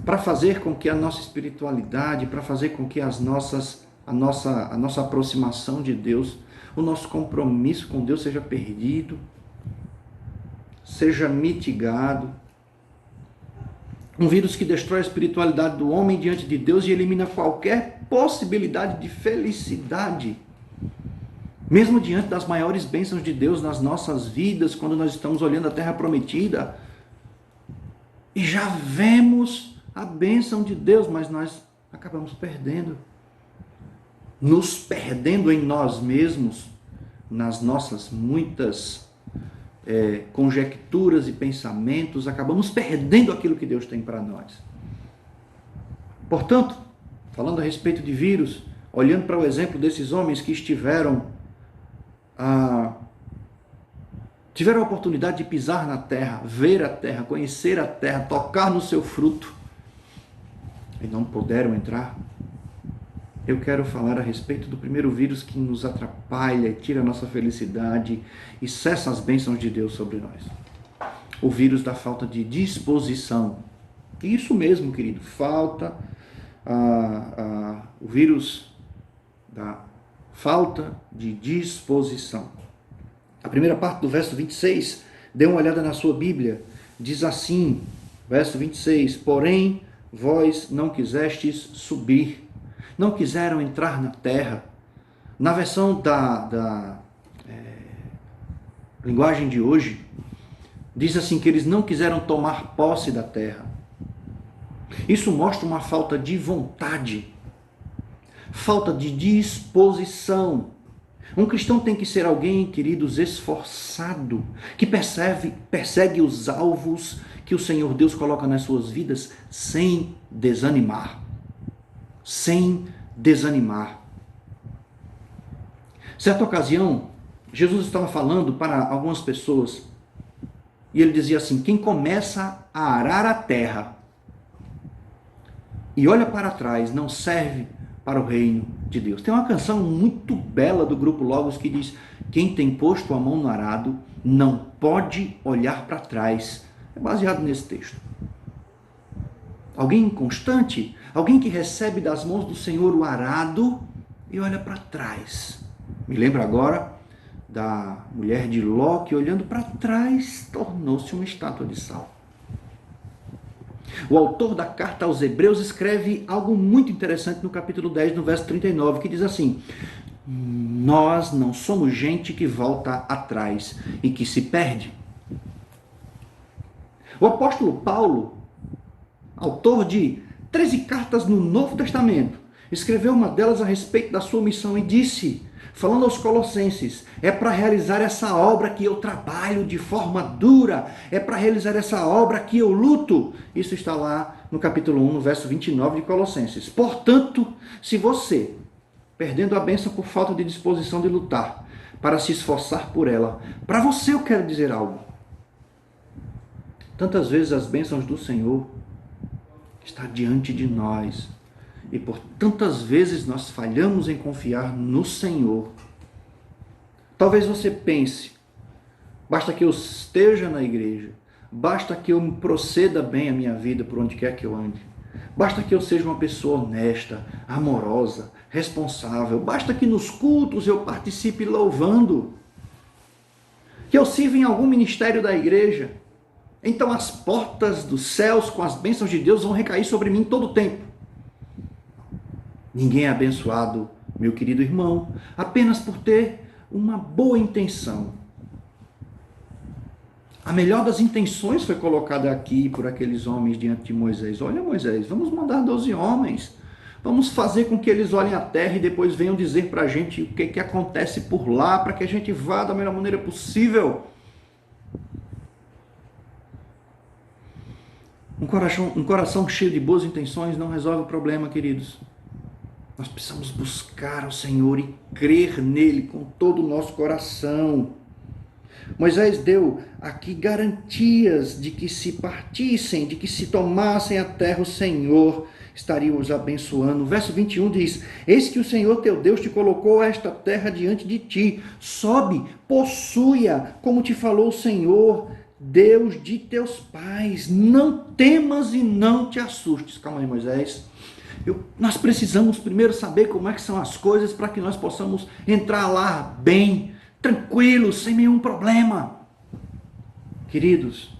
Speaker 1: para fazer com que a nossa espiritualidade, para fazer com que a nossa aproximação de Deus, o nosso compromisso com Deus seja perdido, seja mitigado. Um vírus que destrói a espiritualidade do homem diante de Deus e elimina qualquer possibilidade de felicidade, mesmo diante das maiores bênçãos de Deus nas nossas vidas, quando nós estamos olhando a terra prometida e já vemos a bênção de Deus, mas nós acabamos perdendo, nos perdendo em nós mesmos, nas nossas muitas conjecturas e pensamentos, acabamos perdendo aquilo que Deus tem para nós. Portanto, falando a respeito de vírus, olhando para o exemplo desses homens que tiveram a oportunidade de pisar na terra, ver a terra, conhecer a terra, tocar no seu fruto, e não puderam entrar, eu quero falar a respeito do primeiro vírus que nos atrapalha e tira a nossa felicidade e cessa as bênçãos de Deus sobre nós. O vírus da falta de disposição. Isso mesmo, querido, o vírus da falta de disposição. A primeira parte do verso 26, dê uma olhada na sua Bíblia, diz assim, verso 26, porém, vós não quisestes subir, não quiseram entrar na terra. Na versão da linguagem de hoje, diz assim que eles não quiseram tomar posse da terra. Isso mostra uma falta de vontade, falta de disposição. Um cristão tem que ser alguém, queridos, esforçado, que persegue os alvos que o Senhor Deus coloca nas suas vidas sem desanimar. Sem desanimar. Certa ocasião, Jesus estava falando para algumas pessoas e ele dizia assim: quem começa a arar a terra e olha para trás não serve para o reino de Deus. Tem uma canção muito bela do Grupo Logos que diz: quem tem posto a mão no arado não pode olhar para trás. É baseado nesse texto. Alguém inconstante, alguém que recebe das mãos do Senhor o arado e olha para trás. Me lembra agora da mulher de Ló que, olhando para trás, tornou-se uma estátua de sal. O autor da carta aos Hebreus escreve algo muito interessante no capítulo 10, no verso 39, que diz assim: nós não somos gente que volta atrás e que se perde. O apóstolo Paulo, autor de 13 cartas no Novo Testamento, escreveu uma delas a respeito da sua missão e disse, falando aos Colossenses: é para realizar essa obra que eu trabalho de forma dura, é para realizar essa obra que eu luto. Isso está lá no capítulo 1, no verso 29 de Colossenses. Portanto, se você, perdendo a bênção por falta de disposição de lutar, para se esforçar por ela, para você eu quero dizer algo. Tantas vezes as bênçãos do Senhor estão diante de nós, e por tantas vezes nós falhamos em confiar no Senhor. Talvez você pense: basta que eu esteja na igreja, basta que eu proceda bem a minha vida por onde quer que eu ande, basta que eu seja uma pessoa honesta, amorosa, responsável, basta que nos cultos eu participe louvando. que eu sirva em algum ministério da igreja, então as portas dos céus com as bênçãos de Deus vão recair sobre mim todo o tempo. Ninguém é abençoado, meu querido irmão, apenas por ter uma boa intenção. A melhor das intenções foi colocada aqui por aqueles homens diante de Moisés. Olha, Moisés, vamos mandar 12 homens. Vamos fazer com que eles olhem a terra e depois venham dizer para a gente o que acontece por lá, para que a gente vá da melhor maneira possível. Um coração cheio de boas intenções não resolve o problema, queridos. Nós precisamos buscar ao Senhor e crer nele com todo o nosso coração. Moisés deu aqui garantias de que se partissem, de que se tomassem a terra, o Senhor estaria os abençoando. O verso 21 diz: eis que o Senhor teu Deus te colocou esta terra diante de ti. Sobe, possui-a, como te falou o Senhor, Deus de teus pais. Não temas e não te assustes. Calma aí, Moisés. Nós precisamos primeiro saber como é que são as coisas para que nós possamos entrar lá bem, tranquilos, sem nenhum problema. Queridos,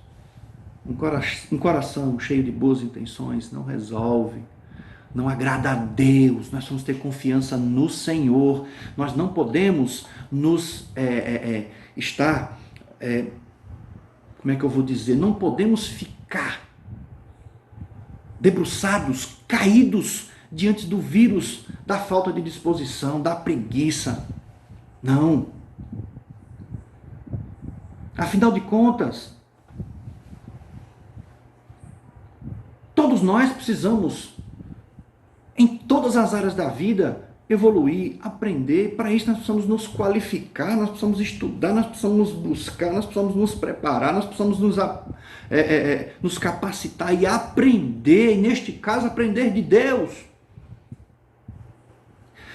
Speaker 1: um coração cheio de boas intenções não resolve, não agrada a Deus. Nós vamos ter confiança no Senhor. Nós não podemos como é que eu vou dizer? Não podemos ficar debruçados, caídos diante do vírus da falta de disposição, da preguiça. Não. Afinal de contas, todos nós precisamos, em todas as áreas da vida, evoluir, aprender. Para isso nós precisamos nos qualificar, nós precisamos estudar, nós precisamos buscar, nós precisamos nos preparar, nós precisamos nos capacitar e aprender, e neste caso aprender de Deus.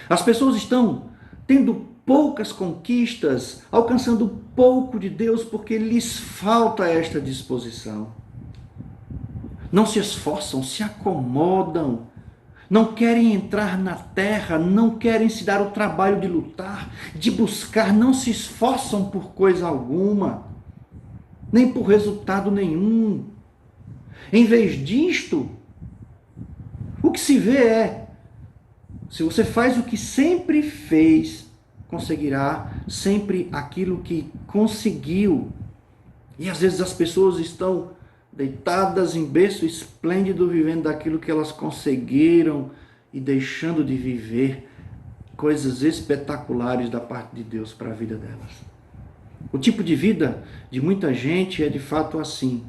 Speaker 1: As pessoas estão tendo poucas conquistas, alcançando pouco de Deus porque lhes falta esta disposição. Não se esforçam, se acomodam, não querem entrar na terra, não querem se dar o trabalho de lutar, de buscar, não se esforçam por coisa alguma, nem por resultado nenhum. Em vez disto, o que se vê é, se você faz o que sempre fez, conseguirá sempre aquilo que conseguiu. E às vezes as pessoas estão deitadas em berço esplêndido, vivendo daquilo que elas conseguiram e deixando de viver coisas espetaculares da parte de Deus para a vida delas. O tipo de vida de muita gente é de fato assim: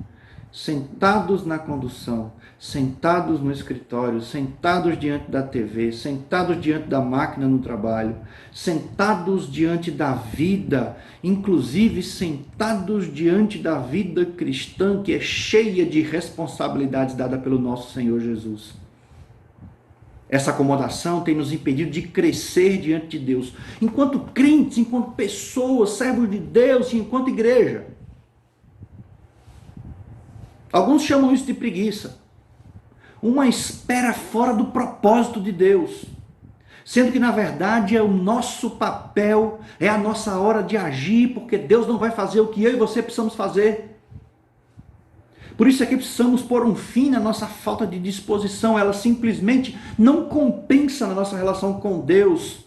Speaker 1: sentados na condução, sentados no escritório, sentados diante da TV, sentados diante da máquina no trabalho, sentados diante da vida, inclusive sentados diante da vida cristã, que é cheia de responsabilidades dadas pelo nosso Senhor Jesus. Essa acomodação tem nos impedido de crescer diante de Deus, enquanto crentes, enquanto pessoas, servos de Deus e enquanto igreja. Alguns chamam isso de preguiça, uma espera fora do propósito de Deus, sendo que na verdade é o nosso papel, é a nossa hora de agir, porque Deus não vai fazer o que eu e você precisamos fazer. Por isso é que precisamos pôr um fim na nossa falta de disposição. Ela simplesmente não compensa na nossa relação com Deus.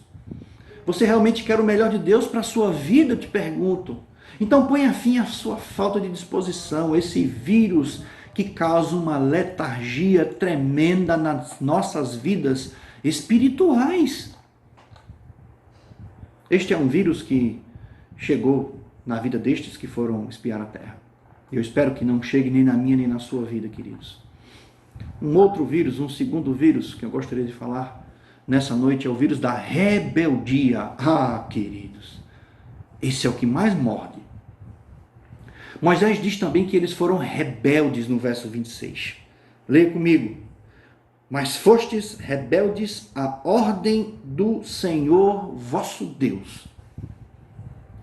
Speaker 1: Você realmente quer o melhor de Deus para a sua vida, eu te pergunto. Então ponha fim à sua falta de disposição, esse vírus que causa uma letargia tremenda nas nossas vidas espirituais. Este é um vírus que chegou na vida destes que foram espiar a terra. Eu espero que não chegue nem na minha nem na sua vida, queridos. Um outro vírus, um segundo vírus que eu gostaria de falar nessa noite é o vírus da rebeldia. Ah, queridos, esse é o que mais morde. Moisés diz também que eles foram rebeldes no verso 26. Leia comigo. Mas fostes rebeldes à ordem do Senhor vosso Deus.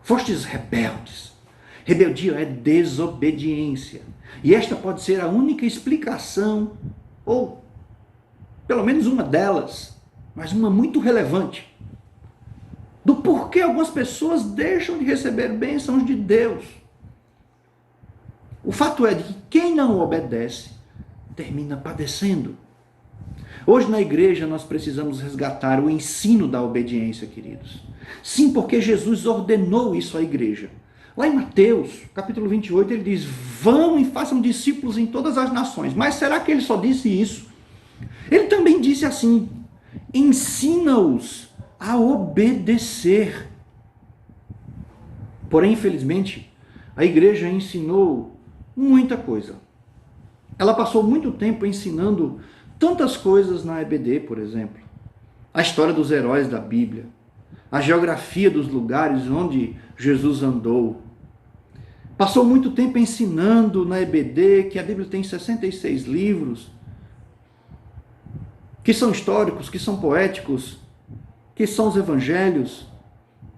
Speaker 1: Fostes rebeldes. Rebeldia é desobediência. E esta pode ser a única explicação, ou pelo menos uma delas, mas uma muito relevante. do porquê algumas pessoas deixam de receber bênçãos de Deus. O fato é de que quem não obedece termina padecendo. Hoje na igreja nós precisamos resgatar o ensino da obediência, queridos. Sim, porque Jesus ordenou isso à igreja. Lá em Mateus, capítulo 28, ele diz: vão e façam discípulos em todas as nações. Mas será que ele só disse isso? Ele também disse assim: ensina-os a obedecer. Porém, infelizmente, a igreja ensinou muita coisa. Ela passou muito tempo ensinando tantas coisas na EBD, por exemplo. A história dos heróis da Bíblia, a geografia dos lugares onde Jesus andou. Passou muito tempo ensinando na EBD que a Bíblia tem 66 livros, que são históricos, que são poéticos, que são os evangelhos,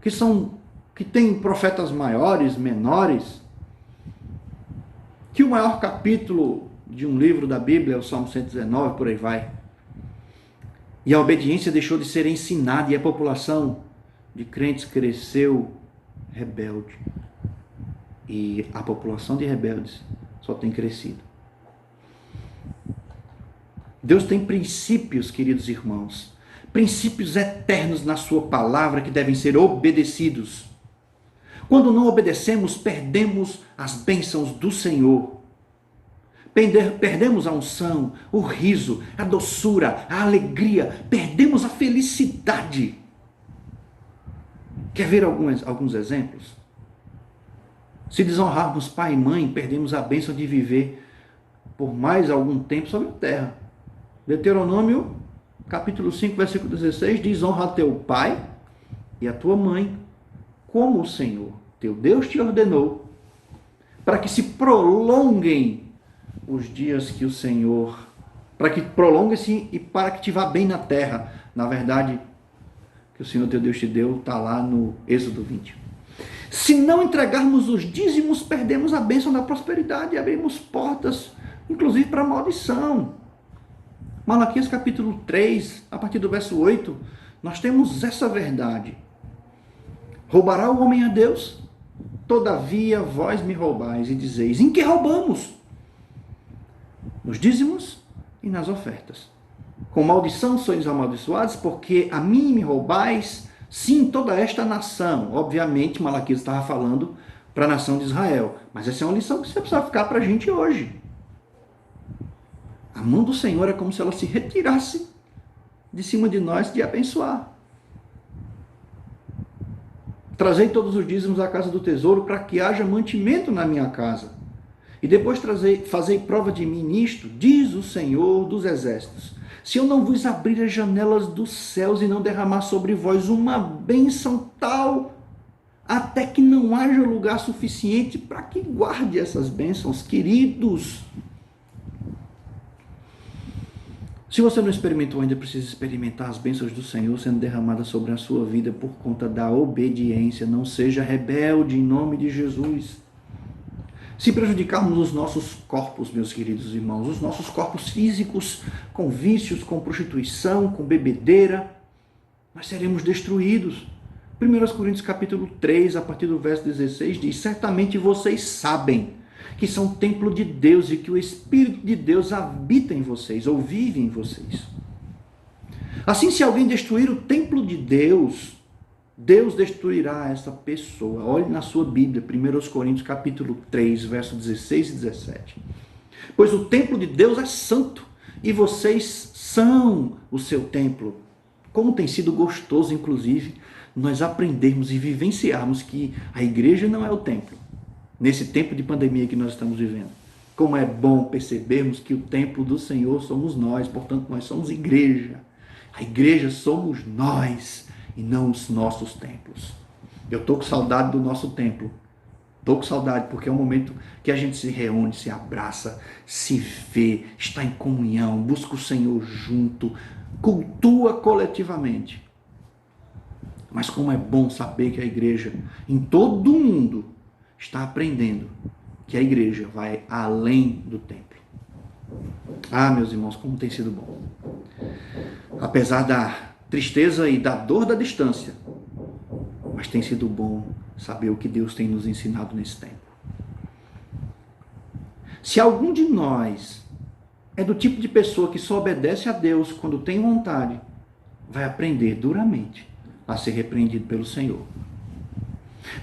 Speaker 1: que tem profetas maiores, menores, que o maior capítulo de um livro da Bíblia é o Salmo 119, por aí vai. E a obediência deixou de ser ensinada e a população de crentes cresceu rebelde. E a população de rebeldes só tem crescido. Deus tem princípios, queridos irmãos, princípios eternos na sua palavra que devem ser obedecidos. Quando não obedecemos, perdemos as bênçãos do Senhor. Perdemos a unção, o riso, a doçura, a alegria, perdemos a felicidade. Quer ver alguns exemplos? Se desonrarmos pai e mãe, perdemos a bênção de viver por mais algum tempo sobre a terra. Deuteronômio, capítulo 5, versículo 16, diz: honra teu pai e a tua mãe, como o Senhor, teu Deus, te ordenou, para que se prolonguem os dias que o Senhor, para que prolongue-se e para que te vá bem na terra. Na verdade, que o Senhor teu Deus te deu, está lá no Êxodo 20. Se não entregarmos os dízimos, perdemos a bênção da prosperidade e abrimos portas, inclusive para a maldição. Malaquias capítulo 3, a partir do verso 8, nós temos essa verdade. Roubará o homem a Deus? Todavia vós me roubais e dizeis: em que roubamos? Nos dízimos e nas ofertas. Com maldição sois amaldiçoados, porque a mim me roubais, sim, toda esta nação. Obviamente, Malaquias estava falando para a nação de Israel. Mas essa é uma lição que você precisa ficar para a gente hoje. A mão do Senhor é como se ela se retirasse de cima de nós de abençoar. Trazei todos os dízimos à casa do tesouro para que haja mantimento na minha casa. E depois fazei prova de mim nisto, diz o Senhor dos exércitos. Se eu não vos abrir as janelas dos céus e não derramar sobre vós uma bênção tal, até que não haja lugar suficiente para que guarde essas bênçãos, queridos. Se você não experimentou ainda, precisa experimentar as bênçãos do Senhor sendo derramadas sobre a sua vida por conta da obediência. Não seja rebelde em nome de Jesus. Se prejudicarmos os nossos corpos, meus queridos irmãos, os nossos corpos físicos, com vícios, com prostituição, com bebedeira, nós seremos destruídos. 1 Coríntios capítulo 3, a partir do verso 16, diz: certamente vocês sabem que são templo de Deus e que o Espírito de Deus habita em vocês, ou vive em vocês. Assim, se alguém destruir o templo de Deus, Deus destruirá essa pessoa. Olhe na sua Bíblia, 1 Coríntios capítulo 3, versos 16 e 17. Pois o templo de Deus é santo, e vocês são o seu templo. Como tem sido gostoso, inclusive, nós aprendermos e vivenciarmos que a igreja não é o templo. Nesse tempo de pandemia que nós estamos vivendo. Como é bom percebermos que o templo do Senhor somos nós, portanto nós somos igreja. A igreja somos nós e não os nossos templos. Eu estou com saudade do nosso templo. Estou com saudade porque é um momento que a gente se reúne, se abraça, se vê, está em comunhão, busca o Senhor junto, cultua coletivamente. Mas como é bom saber que a igreja em todo o mundo está aprendendo que a igreja vai além do templo. Ah, meus irmãos, como tem sido bom. Apesar da tristeza e da dor da distância, mas tem sido bom saber o que Deus tem nos ensinado nesse tempo. Se algum de nós é do tipo de pessoa que só obedece a Deus quando tem vontade, vai aprender duramente a ser repreendido pelo Senhor.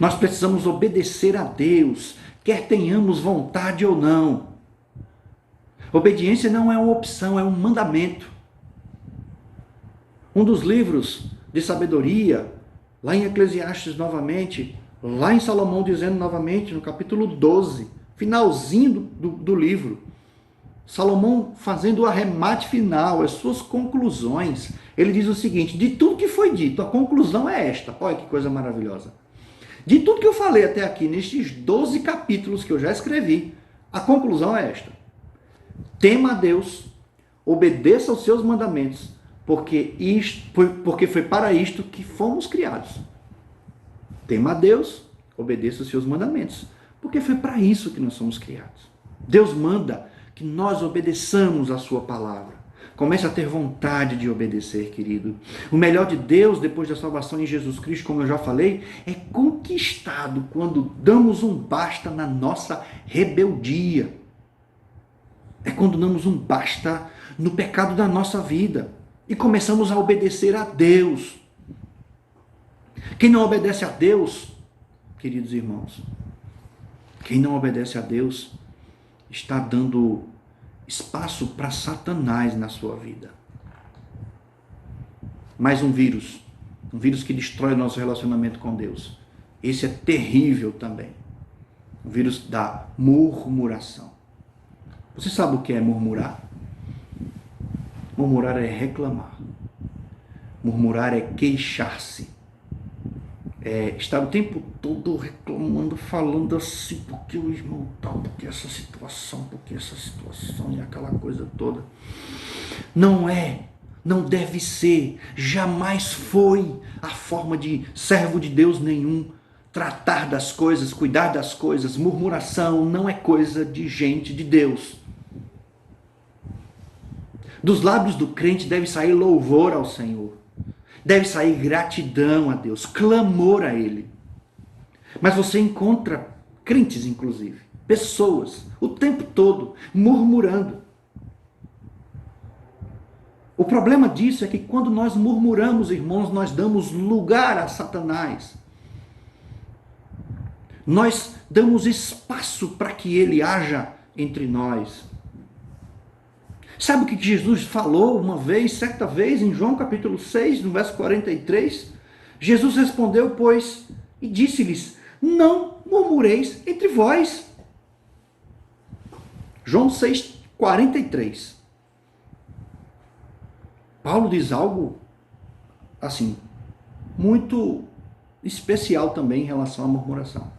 Speaker 1: Nós precisamos obedecer a Deus, quer tenhamos vontade ou não. Obediência não é uma opção, é um mandamento. Um dos livros de sabedoria, lá em Eclesiastes novamente, lá em Salomão dizendo novamente, no capítulo 12, finalzinho do livro, Salomão fazendo o arremate final, as suas conclusões, ele diz o seguinte: de tudo que foi dito, a conclusão é esta. Olha que coisa maravilhosa. De tudo que eu falei até aqui, nestes 12 capítulos que eu já escrevi, a conclusão é esta: tema a Deus, obedeça aos seus mandamentos, porque foi para isto que fomos criados. Tema a Deus, obedeça aos seus mandamentos, porque foi para isso que nós somos criados. Deus manda que nós obedeçamos a sua palavra. Comece a ter vontade de obedecer, querido. O melhor de Deus, depois da salvação em Jesus Cristo, como eu já falei, é conquistado quando damos um basta na nossa rebeldia. É quando damos um basta no pecado da nossa vida e começamos a obedecer a Deus. Quem não obedece a Deus, queridos irmãos, quem não obedece a Deus está dando espaço para Satanás na sua vida. Mais um vírus que destrói o nosso relacionamento com Deus. Esse é terrível também. O vírus da murmuração. Você sabe o que é murmurar? Murmurar é reclamar. Murmurar é queixar-se. É estar o tempo todo reclamando, falando assim, porque o irmão tal, porque essa situação e aquela coisa toda. Não deve ser, jamais foi a forma de servo de Deus nenhum tratar das coisas, cuidar das coisas. Murmuração não é coisa de gente de Deus. Dos lábios do crente deve sair louvor ao Senhor. Deve sair gratidão a Deus, clamor a Ele. Mas você encontra crentes, inclusive, pessoas, o tempo todo, murmurando. O problema disso é que quando nós murmuramos, irmãos, nós damos lugar a Satanás. Nós damos espaço para que ele haja entre nós. Sabe o que Jesus falou certa vez, em João capítulo 6, no verso 43? Jesus respondeu, pois, e disse-lhes: não murmureis entre vós. João 6, 43. Paulo diz algo, assim, muito especial também em relação à murmuração.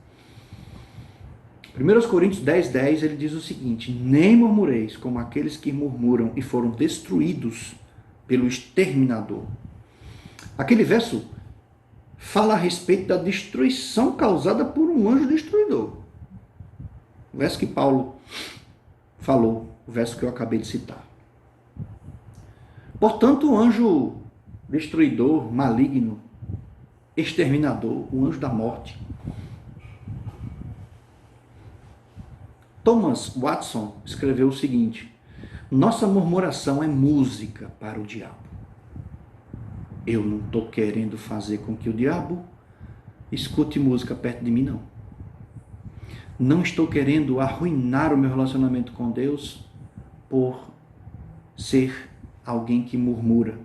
Speaker 1: 1 Coríntios 10, 10, ele diz o seguinte: nem murmureis como aqueles que murmuram e foram destruídos pelo exterminador. Aquele verso fala a respeito da destruição causada por um anjo destruidor. O verso que Paulo falou, o verso que eu acabei de citar. Portanto, o anjo destruidor, maligno, exterminador, o anjo da morte. Thomas Watson escreveu o seguinte: nossa murmuração é música para o diabo. Eu não estou querendo fazer com que o diabo escute música perto de mim, não. Não estou querendo arruinar o meu relacionamento com Deus por ser alguém que murmura.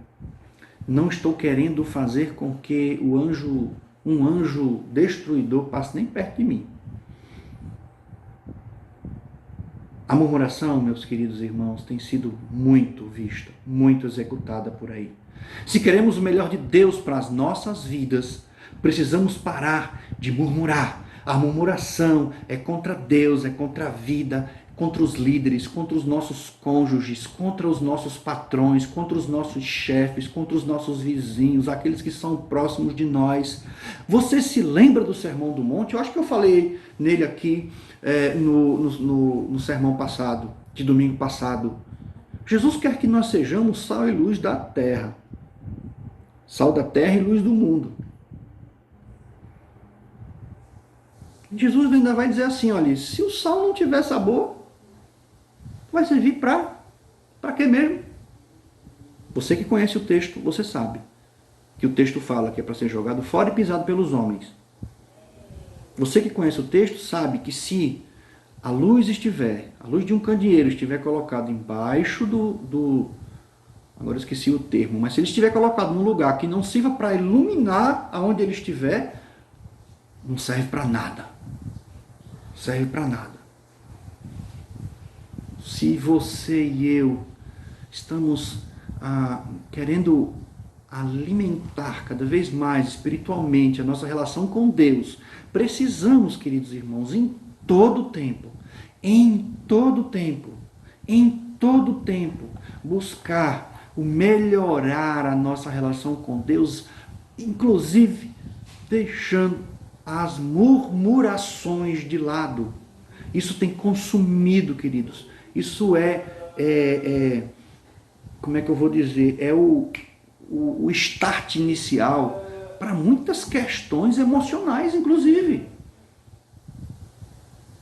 Speaker 1: Não estou querendo fazer com que um anjo destruidor passe nem perto de mim. A murmuração, meus queridos irmãos, tem sido muito vista, muito executada por aí. Se queremos o melhor de Deus para as nossas vidas, precisamos parar de murmurar. A murmuração é contra Deus, é contra a vida, contra os líderes, contra os nossos cônjuges, contra os nossos patrões, contra os nossos chefes, contra os nossos vizinhos, aqueles que são próximos de nós. Você se lembra do Sermão do Monte? Eu acho que eu falei nele aqui no sermão passado, de domingo passado. Jesus quer que nós sejamos sal e luz da terra. Sal da terra e luz do mundo. Jesus ainda vai dizer assim, olha, se o sal não tiver sabor, vai servir para quê mesmo? Você que conhece o texto, você sabe que o texto fala que é para ser jogado fora e pisado pelos homens. Você que conhece o texto sabe que se a luz de um candeeiro estiver colocado embaixo agora eu esqueci o termo, mas se ele estiver colocado num lugar que não sirva para iluminar aonde ele estiver, não serve para nada. Serve para nada. Se você e eu estamos querendo alimentar cada vez mais espiritualmente a nossa relação com Deus, precisamos, queridos irmãos, em todo tempo, buscar o melhorar a nossa relação com Deus, inclusive deixando as murmurações de lado. Isso tem consumido, queridos. Isso como é que eu vou dizer? É o start inicial para muitas questões emocionais, inclusive.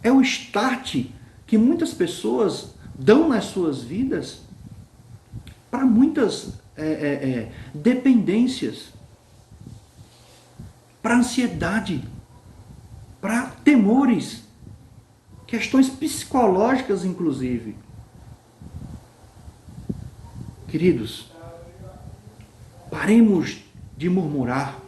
Speaker 1: É o start que muitas pessoas dão nas suas vidas para muitas dependências, para ansiedade, para temores, questões psicológicas, inclusive. Queridos, paremos de murmurar.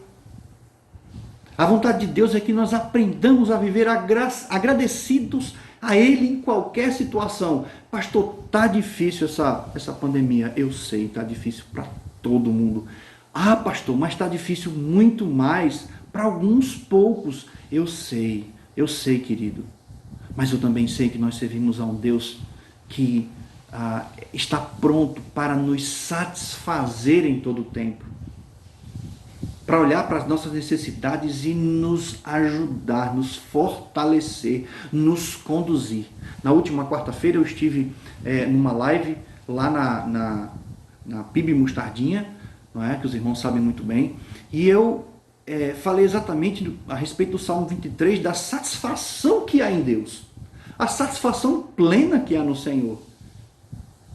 Speaker 1: A vontade de Deus é que nós aprendamos a viver agradecidos a Ele em qualquer situação. Pastor, está difícil essa pandemia. Eu sei, está difícil para todo mundo. Ah, pastor, mas está difícil muito mais para alguns poucos. Eu sei, querido. Mas eu também sei que nós servimos a um Deus que está pronto para nos satisfazer em todo o tempo. Para olhar para as nossas necessidades e nos ajudar, nos fortalecer, nos conduzir. Na última quarta-feira eu estive numa live lá na PIB Mostardinha, não é? Que os irmãos sabem muito bem, e eu falei exatamente a respeito do Salmo 23, da satisfação que há em Deus, a satisfação plena que há no Senhor.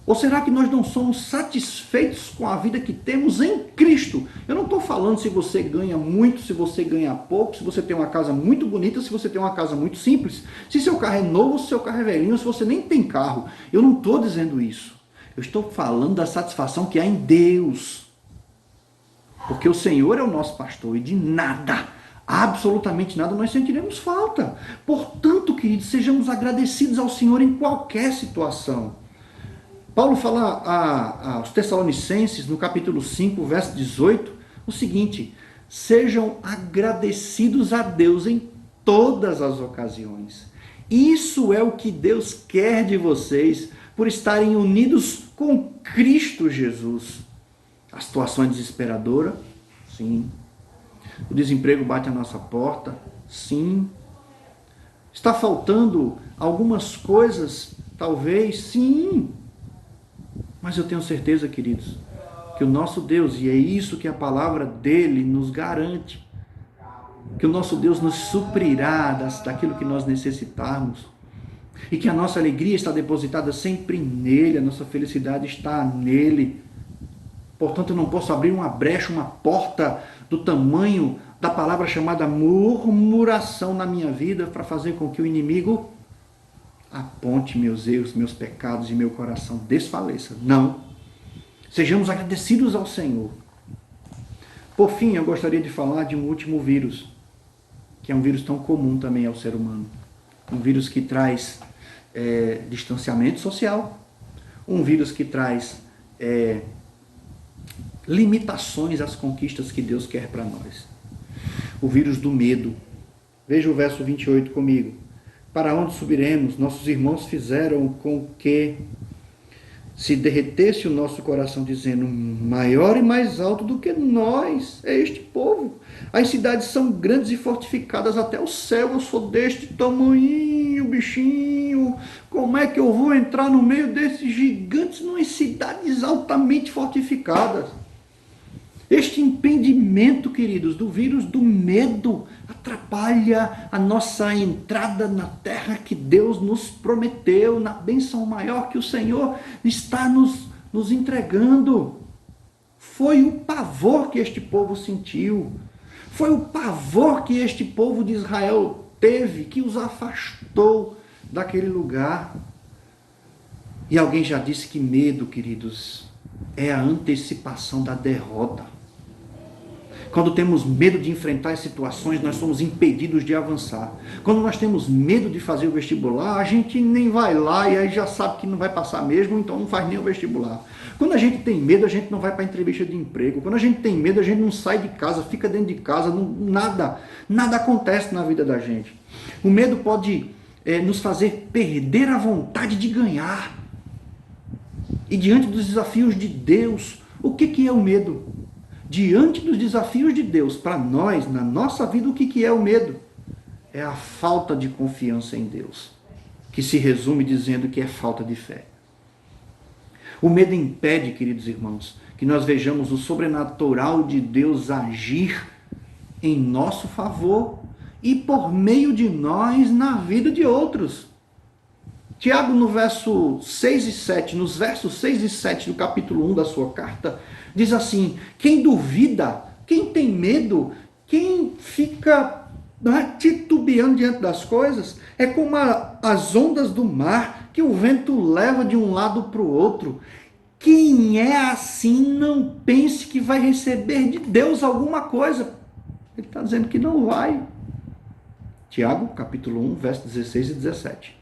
Speaker 1: Ou será que nós não somos satisfeitos com a vida que temos em Cristo? Eu não estou falando se você ganha muito, se você ganha pouco, se você tem uma casa muito bonita, se você tem uma casa muito simples, se seu carro é novo, se seu carro é velhinho, se você nem tem carro. Eu não estou dizendo isso. Eu estou falando da satisfação que há em Deus. Porque o Senhor é o nosso pastor e de nada, absolutamente nada, nós sentiremos falta. Portanto, queridos, sejamos agradecidos ao Senhor em qualquer situação. Paulo fala aos Tessalonicenses, no capítulo 5, verso 18, o seguinte: sejam agradecidos a Deus em todas as ocasiões. Isso é o que Deus quer de vocês, por estarem unidos com Cristo Jesus. A situação é desesperadora? Sim. O desemprego bate à nossa porta? Sim. Está faltando algumas coisas? Talvez? Sim. Mas eu tenho certeza, queridos, que o nosso Deus, e é isso que a palavra dele nos garante, que o nosso Deus nos suprirá daquilo que nós necessitarmos, e que a nossa alegria está depositada sempre nele, a nossa felicidade está nele. Portanto, eu não posso abrir uma brecha, uma porta do tamanho da palavra chamada murmuração na minha vida para fazer com que o inimigo aponte meus erros, meus pecados e meu coração desfaleça. Não. Sejamos agradecidos ao Senhor. Por fim, eu gostaria de falar de um último vírus, que é um vírus tão comum também ao ser humano. Um vírus que traz distanciamento social, um vírus que traz limitações às conquistas que Deus quer para nós. O vírus do medo. Veja o verso 28 comigo. Para onde subiremos? Nossos irmãos fizeram com que se derretesse o nosso coração, dizendo: maior e mais alto do que nós é este povo. As cidades são grandes e fortificadas até o céu. Eu sou deste tamanhinho, bichinho. Como é que eu vou entrar no meio desses gigantes, nas cidades altamente fortificadas? Este impedimento, queridos, do vírus do medo atrapalha a nossa entrada na terra que Deus nos prometeu, na bênção maior que o Senhor está nos entregando. Foi o pavor que este povo sentiu, foi o pavor que este povo de Israel teve, que os afastou daquele lugar. E alguém já disse que medo, queridos, é a antecipação da derrota. Quando temos medo de enfrentar as situações, nós somos impedidos de avançar. Quando nós temos medo de fazer o vestibular, a gente nem vai lá e aí já sabe que não vai passar mesmo, então não faz nem o vestibular. Quando a gente tem medo, a gente não vai para a entrevista de emprego. Quando a gente tem medo, a gente não sai de casa, fica dentro de casa, nada acontece na vida da gente. O medo pode nos fazer perder a vontade de ganhar. E diante dos desafios de Deus, o que é o medo? Diante dos desafios de Deus, para nós, na nossa vida, o que é o medo? É a falta de confiança em Deus, que se resume dizendo que é falta de fé. O medo impede, queridos irmãos, que nós vejamos o sobrenatural de Deus agir em nosso favor e por meio de nós na vida de outros. Tiago, no verso 6 e 7, nos versos 6 e 7 do capítulo 1 da sua carta, diz assim: quem duvida, quem tem medo, quem fica titubeando diante das coisas, é como as ondas do mar que o vento leva de um lado para o outro. Quem é assim, não pense que vai receber de Deus alguma coisa. Ele está dizendo que não vai. Tiago, capítulo 1, versos 16 e 17.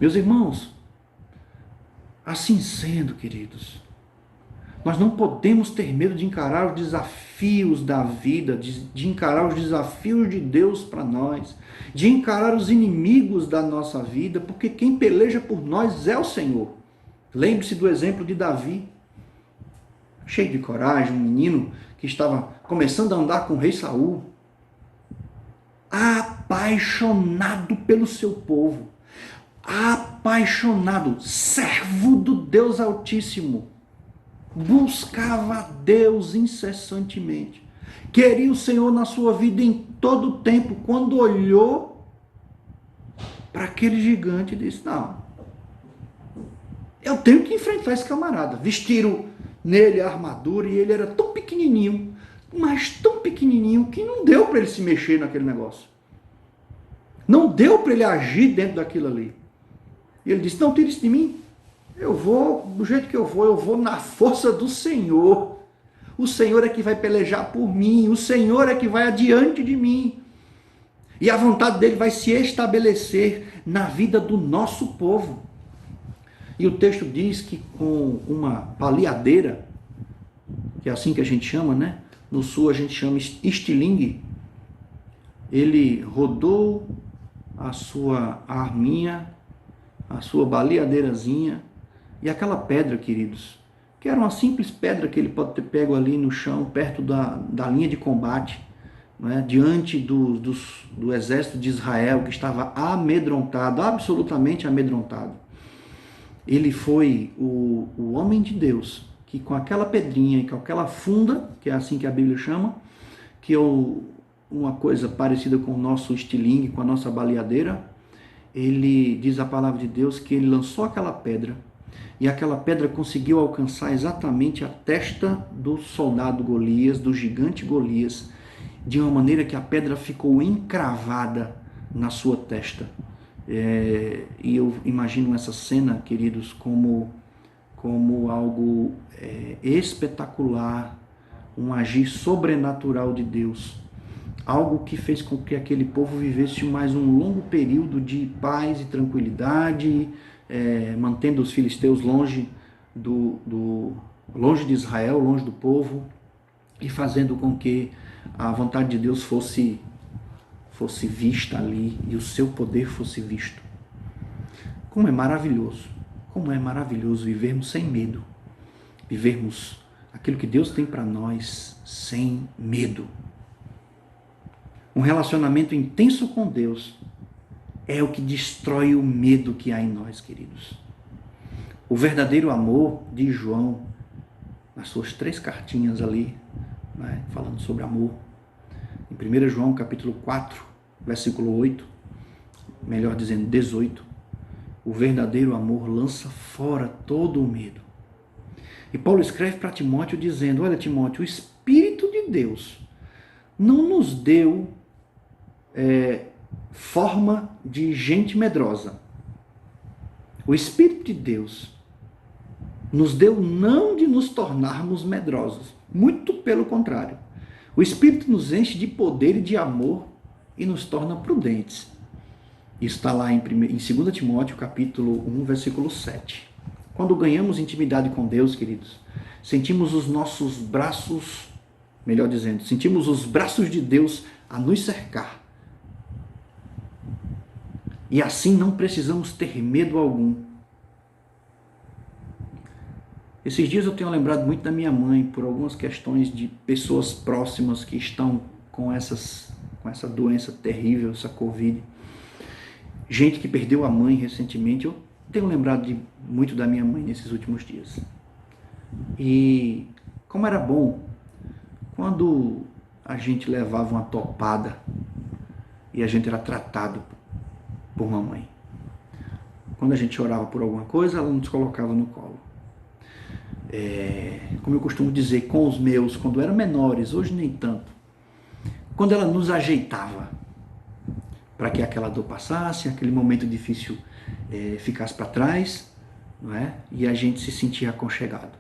Speaker 1: Meus irmãos, assim sendo, queridos, nós não podemos ter medo de encarar os desafios da vida, de encarar os desafios de Deus para nós, de encarar os inimigos da nossa vida, porque quem peleja por nós é o Senhor. Lembre-se do exemplo de Davi, cheio de coragem, um menino que estava começando a andar com o rei Saul, apaixonado pelo seu povo, apaixonado, servo do Deus Altíssimo, buscava a Deus incessantemente, queria o Senhor na sua vida em todo o tempo. Quando olhou para aquele gigante, disse: não, eu tenho que enfrentar esse camarada. Vestiram nele a armadura e ele era tão pequenininho, mas tão pequenininho, que não deu para ele se mexer naquele negócio, não deu para ele agir dentro daquilo ali. E ele disse: não, tire isso de mim, eu vou do jeito que eu vou na força do Senhor. O Senhor é que vai pelejar por mim, o Senhor é que vai adiante de mim. E a vontade dele vai se estabelecer na vida do nosso povo. E o texto diz que com uma baleadeira, que é assim que a gente chama, né? No sul a gente chama estilingue, ele rodou a sua arminha, a sua baleadeirazinha, e aquela pedra, queridos, que era uma simples pedra que ele pode ter pego ali no chão, perto da linha de combate, né, diante do exército de Israel, que estava amedrontado, absolutamente amedrontado. Ele foi o homem de Deus, que com aquela pedrinha e com aquela funda, que é assim que a Bíblia chama, que é uma coisa parecida com o nosso estilingue, com a nossa baleadeira, ele diz a palavra de Deus que ele lançou aquela pedra, e aquela pedra conseguiu alcançar exatamente a testa do soldado Golias, do gigante Golias, de uma maneira que a pedra ficou encravada na sua testa. E eu imagino essa cena, queridos, como algo espetacular, um agir sobrenatural de Deus, algo que fez com que aquele povo vivesse mais um longo período de paz e tranquilidade, mantendo os filisteus longe de Israel, longe do povo, e fazendo com que a vontade de Deus fosse vista ali e o seu poder fosse visto. Como é maravilhoso vivermos sem medo, vivermos aquilo que Deus tem para nós sem medo. Um relacionamento intenso com Deus é o que destrói o medo que há em nós, queridos. O verdadeiro amor de João, nas suas 3 cartinhas ali, né, falando sobre amor. Em 1 João capítulo 4, versículo 8, melhor dizendo 18, o verdadeiro amor lança fora todo o medo. E Paulo escreve para Timóteo dizendo, olha Timóteo, o Espírito de Deus não nos deu forma de gente medrosa. O Espírito de Deus nos deu não de nos tornarmos medrosos, muito pelo contrário. O Espírito nos enche de poder e de amor e nos torna prudentes. Isso está lá em 2 Timóteo, capítulo 1, versículo 7. Quando ganhamos intimidade com Deus, queridos, sentimos os nossos braços, melhor dizendo, sentimos os braços de Deus a nos cercar. E assim não precisamos ter medo algum. Esses dias eu tenho lembrado muito da minha mãe por algumas questões de pessoas próximas que estão com essa doença terrível, essa Covid. Gente que perdeu a mãe recentemente. Eu tenho lembrado muito da minha mãe nesses últimos dias. E como era bom quando a gente levava uma topada e a gente era tratado por mamãe. Quando a gente chorava por alguma coisa, ela nos colocava no colo. Como eu costumo dizer com os meus, quando eram menores, hoje nem tanto, quando ela nos ajeitava para que aquela dor passasse, aquele momento difícil ficasse para trás, não é? E a gente se sentia aconchegado.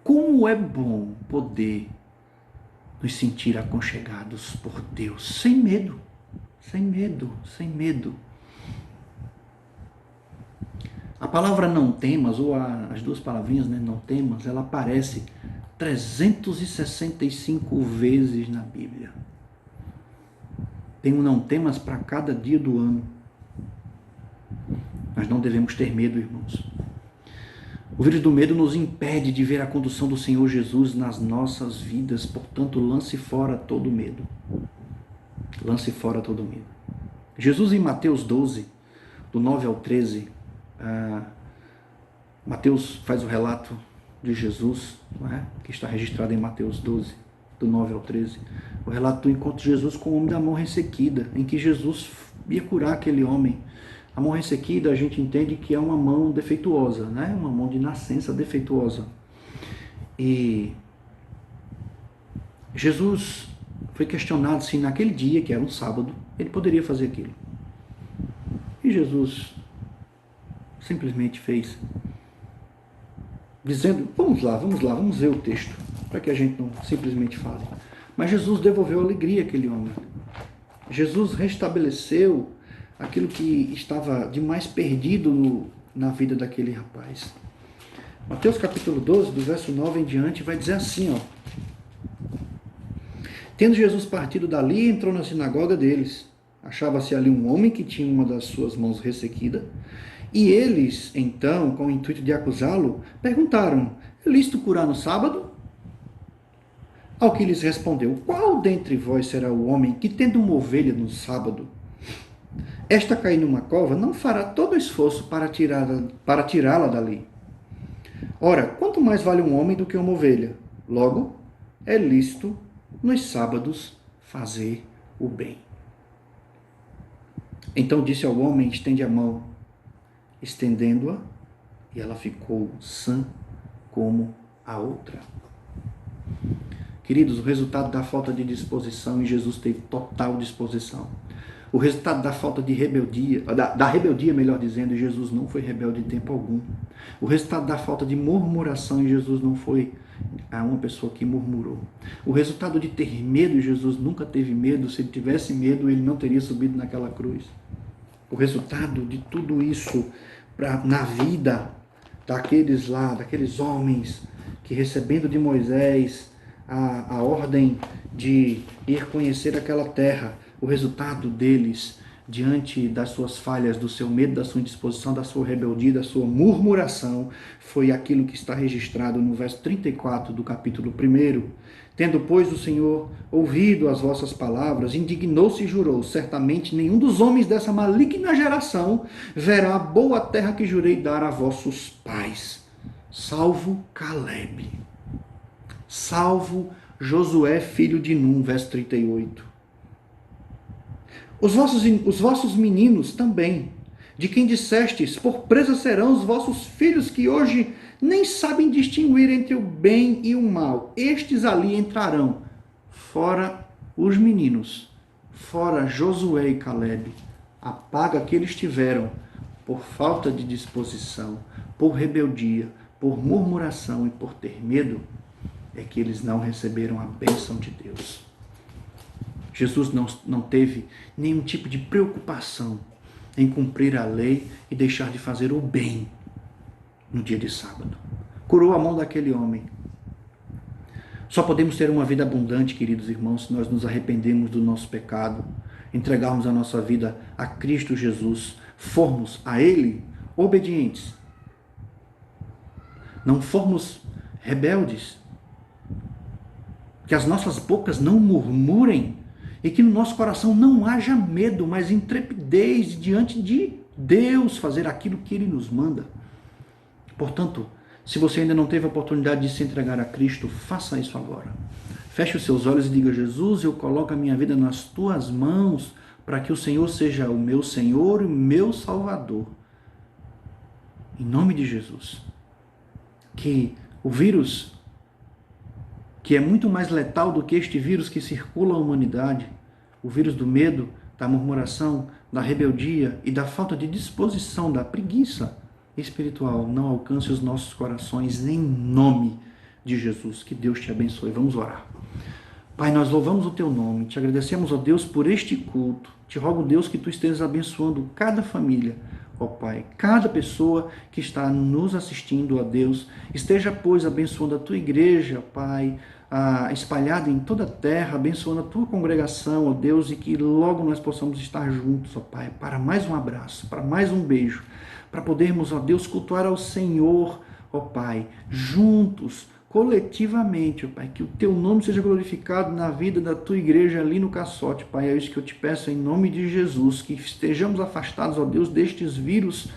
Speaker 1: Como é bom poder nos sentir aconchegados por Deus, sem medo, sem medo, sem medo. A palavra não temas, ou as duas palavrinhas, né, não temas, ela aparece 365 vezes na Bíblia. Tem um não temas para cada dia do ano. Nós não devemos ter medo, irmãos. O vírus do medo nos impede de ver a condução do Senhor Jesus nas nossas vidas, portanto, lance fora todo medo. Lance fora todo medo. Jesus em Mateus 12, do 9 ao 13, Mateus faz o relato de Jesus, não é? Que está registrado em Mateus 12, do 9 ao 13. O relato do encontro de Jesus com o homem da mão ressequida, em que Jesus ia curar aquele homem. A mão ressequida a gente entende que é uma mão defeituosa, né? Uma mão de nascença defeituosa. E Jesus foi questionado se naquele dia, que era um sábado, ele poderia fazer aquilo. E Jesus simplesmente fez, dizendo, vamos lá, vamos ver o texto, para que a gente não simplesmente fale. Mas Jesus devolveu alegria àquele homem. Jesus restabeleceu aquilo que estava de mais perdido na vida daquele rapaz. Mateus capítulo 12, do verso 9 em diante, vai dizer assim, ó. Tendo Jesus partido dali, entrou na sinagoga deles. Achava-se ali um homem que tinha uma das suas mãos ressequida. E eles, então, com o intuito de acusá-lo, perguntaram, é lícito curar no sábado? Ao que lhes respondeu, qual dentre vós será o homem que, tendo uma ovelha no sábado, esta cair numa cova, não fará todo o esforço para tirá-la dali? Ora, quanto mais vale um homem do que uma ovelha? Logo, é lícito nos sábados fazer o bem. Então disse ao homem, estende a mão. Estendendo-a, e ela ficou sã como a outra. Queridos, o resultado da falta de disposição, e Jesus teve total disposição. O resultado da falta de rebeldia, da rebeldia, melhor dizendo, e Jesus não foi rebelde em tempo algum. O resultado da falta de murmuração, e Jesus não foi uma pessoa que murmurou. O resultado de ter medo, Jesus nunca teve medo. Se ele tivesse medo, ele não teria subido naquela cruz. O resultado de tudo isso na vida daqueles homens que, recebendo de Moisés a ordem de ir conhecer aquela terra, o resultado deles, diante das suas falhas, do seu medo, da sua indisposição, da sua rebeldia, da sua murmuração, foi aquilo que está registrado no verso 34 do capítulo 1. Tendo, pois, o Senhor ouvido as vossas palavras, indignou-se e jurou, certamente nenhum dos homens dessa maligna geração verá a boa terra que jurei dar a vossos pais, salvo Calebe. Salvo Josué, filho de Num, verso 38. Os vossos meninos também, de quem dissestes, por presa serão os vossos filhos, que hoje nem sabem distinguir entre o bem e o mal. Estes ali entrarão, fora os meninos, fora Josué e Calebe. A paga que eles tiveram por falta de disposição, por rebeldia, por murmuração e por ter medo, é que eles não receberam a bênção de Deus. Jesus não teve nenhum tipo de preocupação em cumprir a lei e deixar de fazer o bem no dia de sábado. Curou a mão daquele homem. Só podemos ter uma vida abundante, queridos irmãos, se nós nos arrependemos do nosso pecado, entregarmos a nossa vida a Cristo Jesus, formos a Ele obedientes, não formos rebeldes, que as nossas bocas não murmurem e que no nosso coração não haja medo, mas intrepidez diante de Deus fazer aquilo que Ele nos manda. Portanto, se você ainda não teve a oportunidade de se entregar a Cristo, faça isso agora. Feche os seus olhos e diga: Jesus, eu coloco a minha vida nas tuas mãos, para que o Senhor seja o meu Senhor e o meu Salvador. Em nome de Jesus. Que o vírus, que é muito mais letal do que este vírus que circula a humanidade, o vírus do medo, da murmuração, da rebeldia e da falta de disposição, da preguiça espiritual, não alcance os nossos corações, em nome de Jesus. Que Deus te abençoe. Vamos orar. Pai, nós louvamos o teu nome, te agradecemos, ó Deus, por este culto. Te rogo, Deus, que tu estejas abençoando cada família, ó Pai, cada pessoa que está nos assistindo, ó Deus. Esteja, pois, abençoando a tua igreja, Pai, espalhada em toda a terra, abençoando a tua congregação, ó Deus, e que logo nós possamos estar juntos, ó Pai, para mais um abraço, para mais um beijo, para podermos, ó Deus, cultuar ao Senhor, ó Pai, juntos, coletivamente, ó Pai, que o teu nome seja glorificado na vida da tua igreja ali no Caçote, Pai. É isso que eu te peço em nome de Jesus, que estejamos afastados, ó Deus, destes vírus,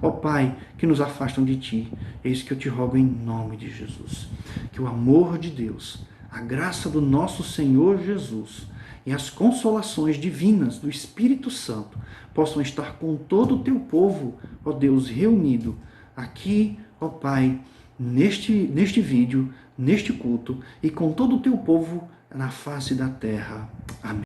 Speaker 1: ó Pai, que nos afastam de ti. É isso que eu te rogo em nome de Jesus. Que o amor de Deus, a graça do nosso Senhor Jesus e as consolações divinas do Espírito Santo possam estar com todo o teu povo, ó Deus, reunido aqui, ó Pai, neste vídeo, neste culto, e com todo o teu povo na face da terra. Amém.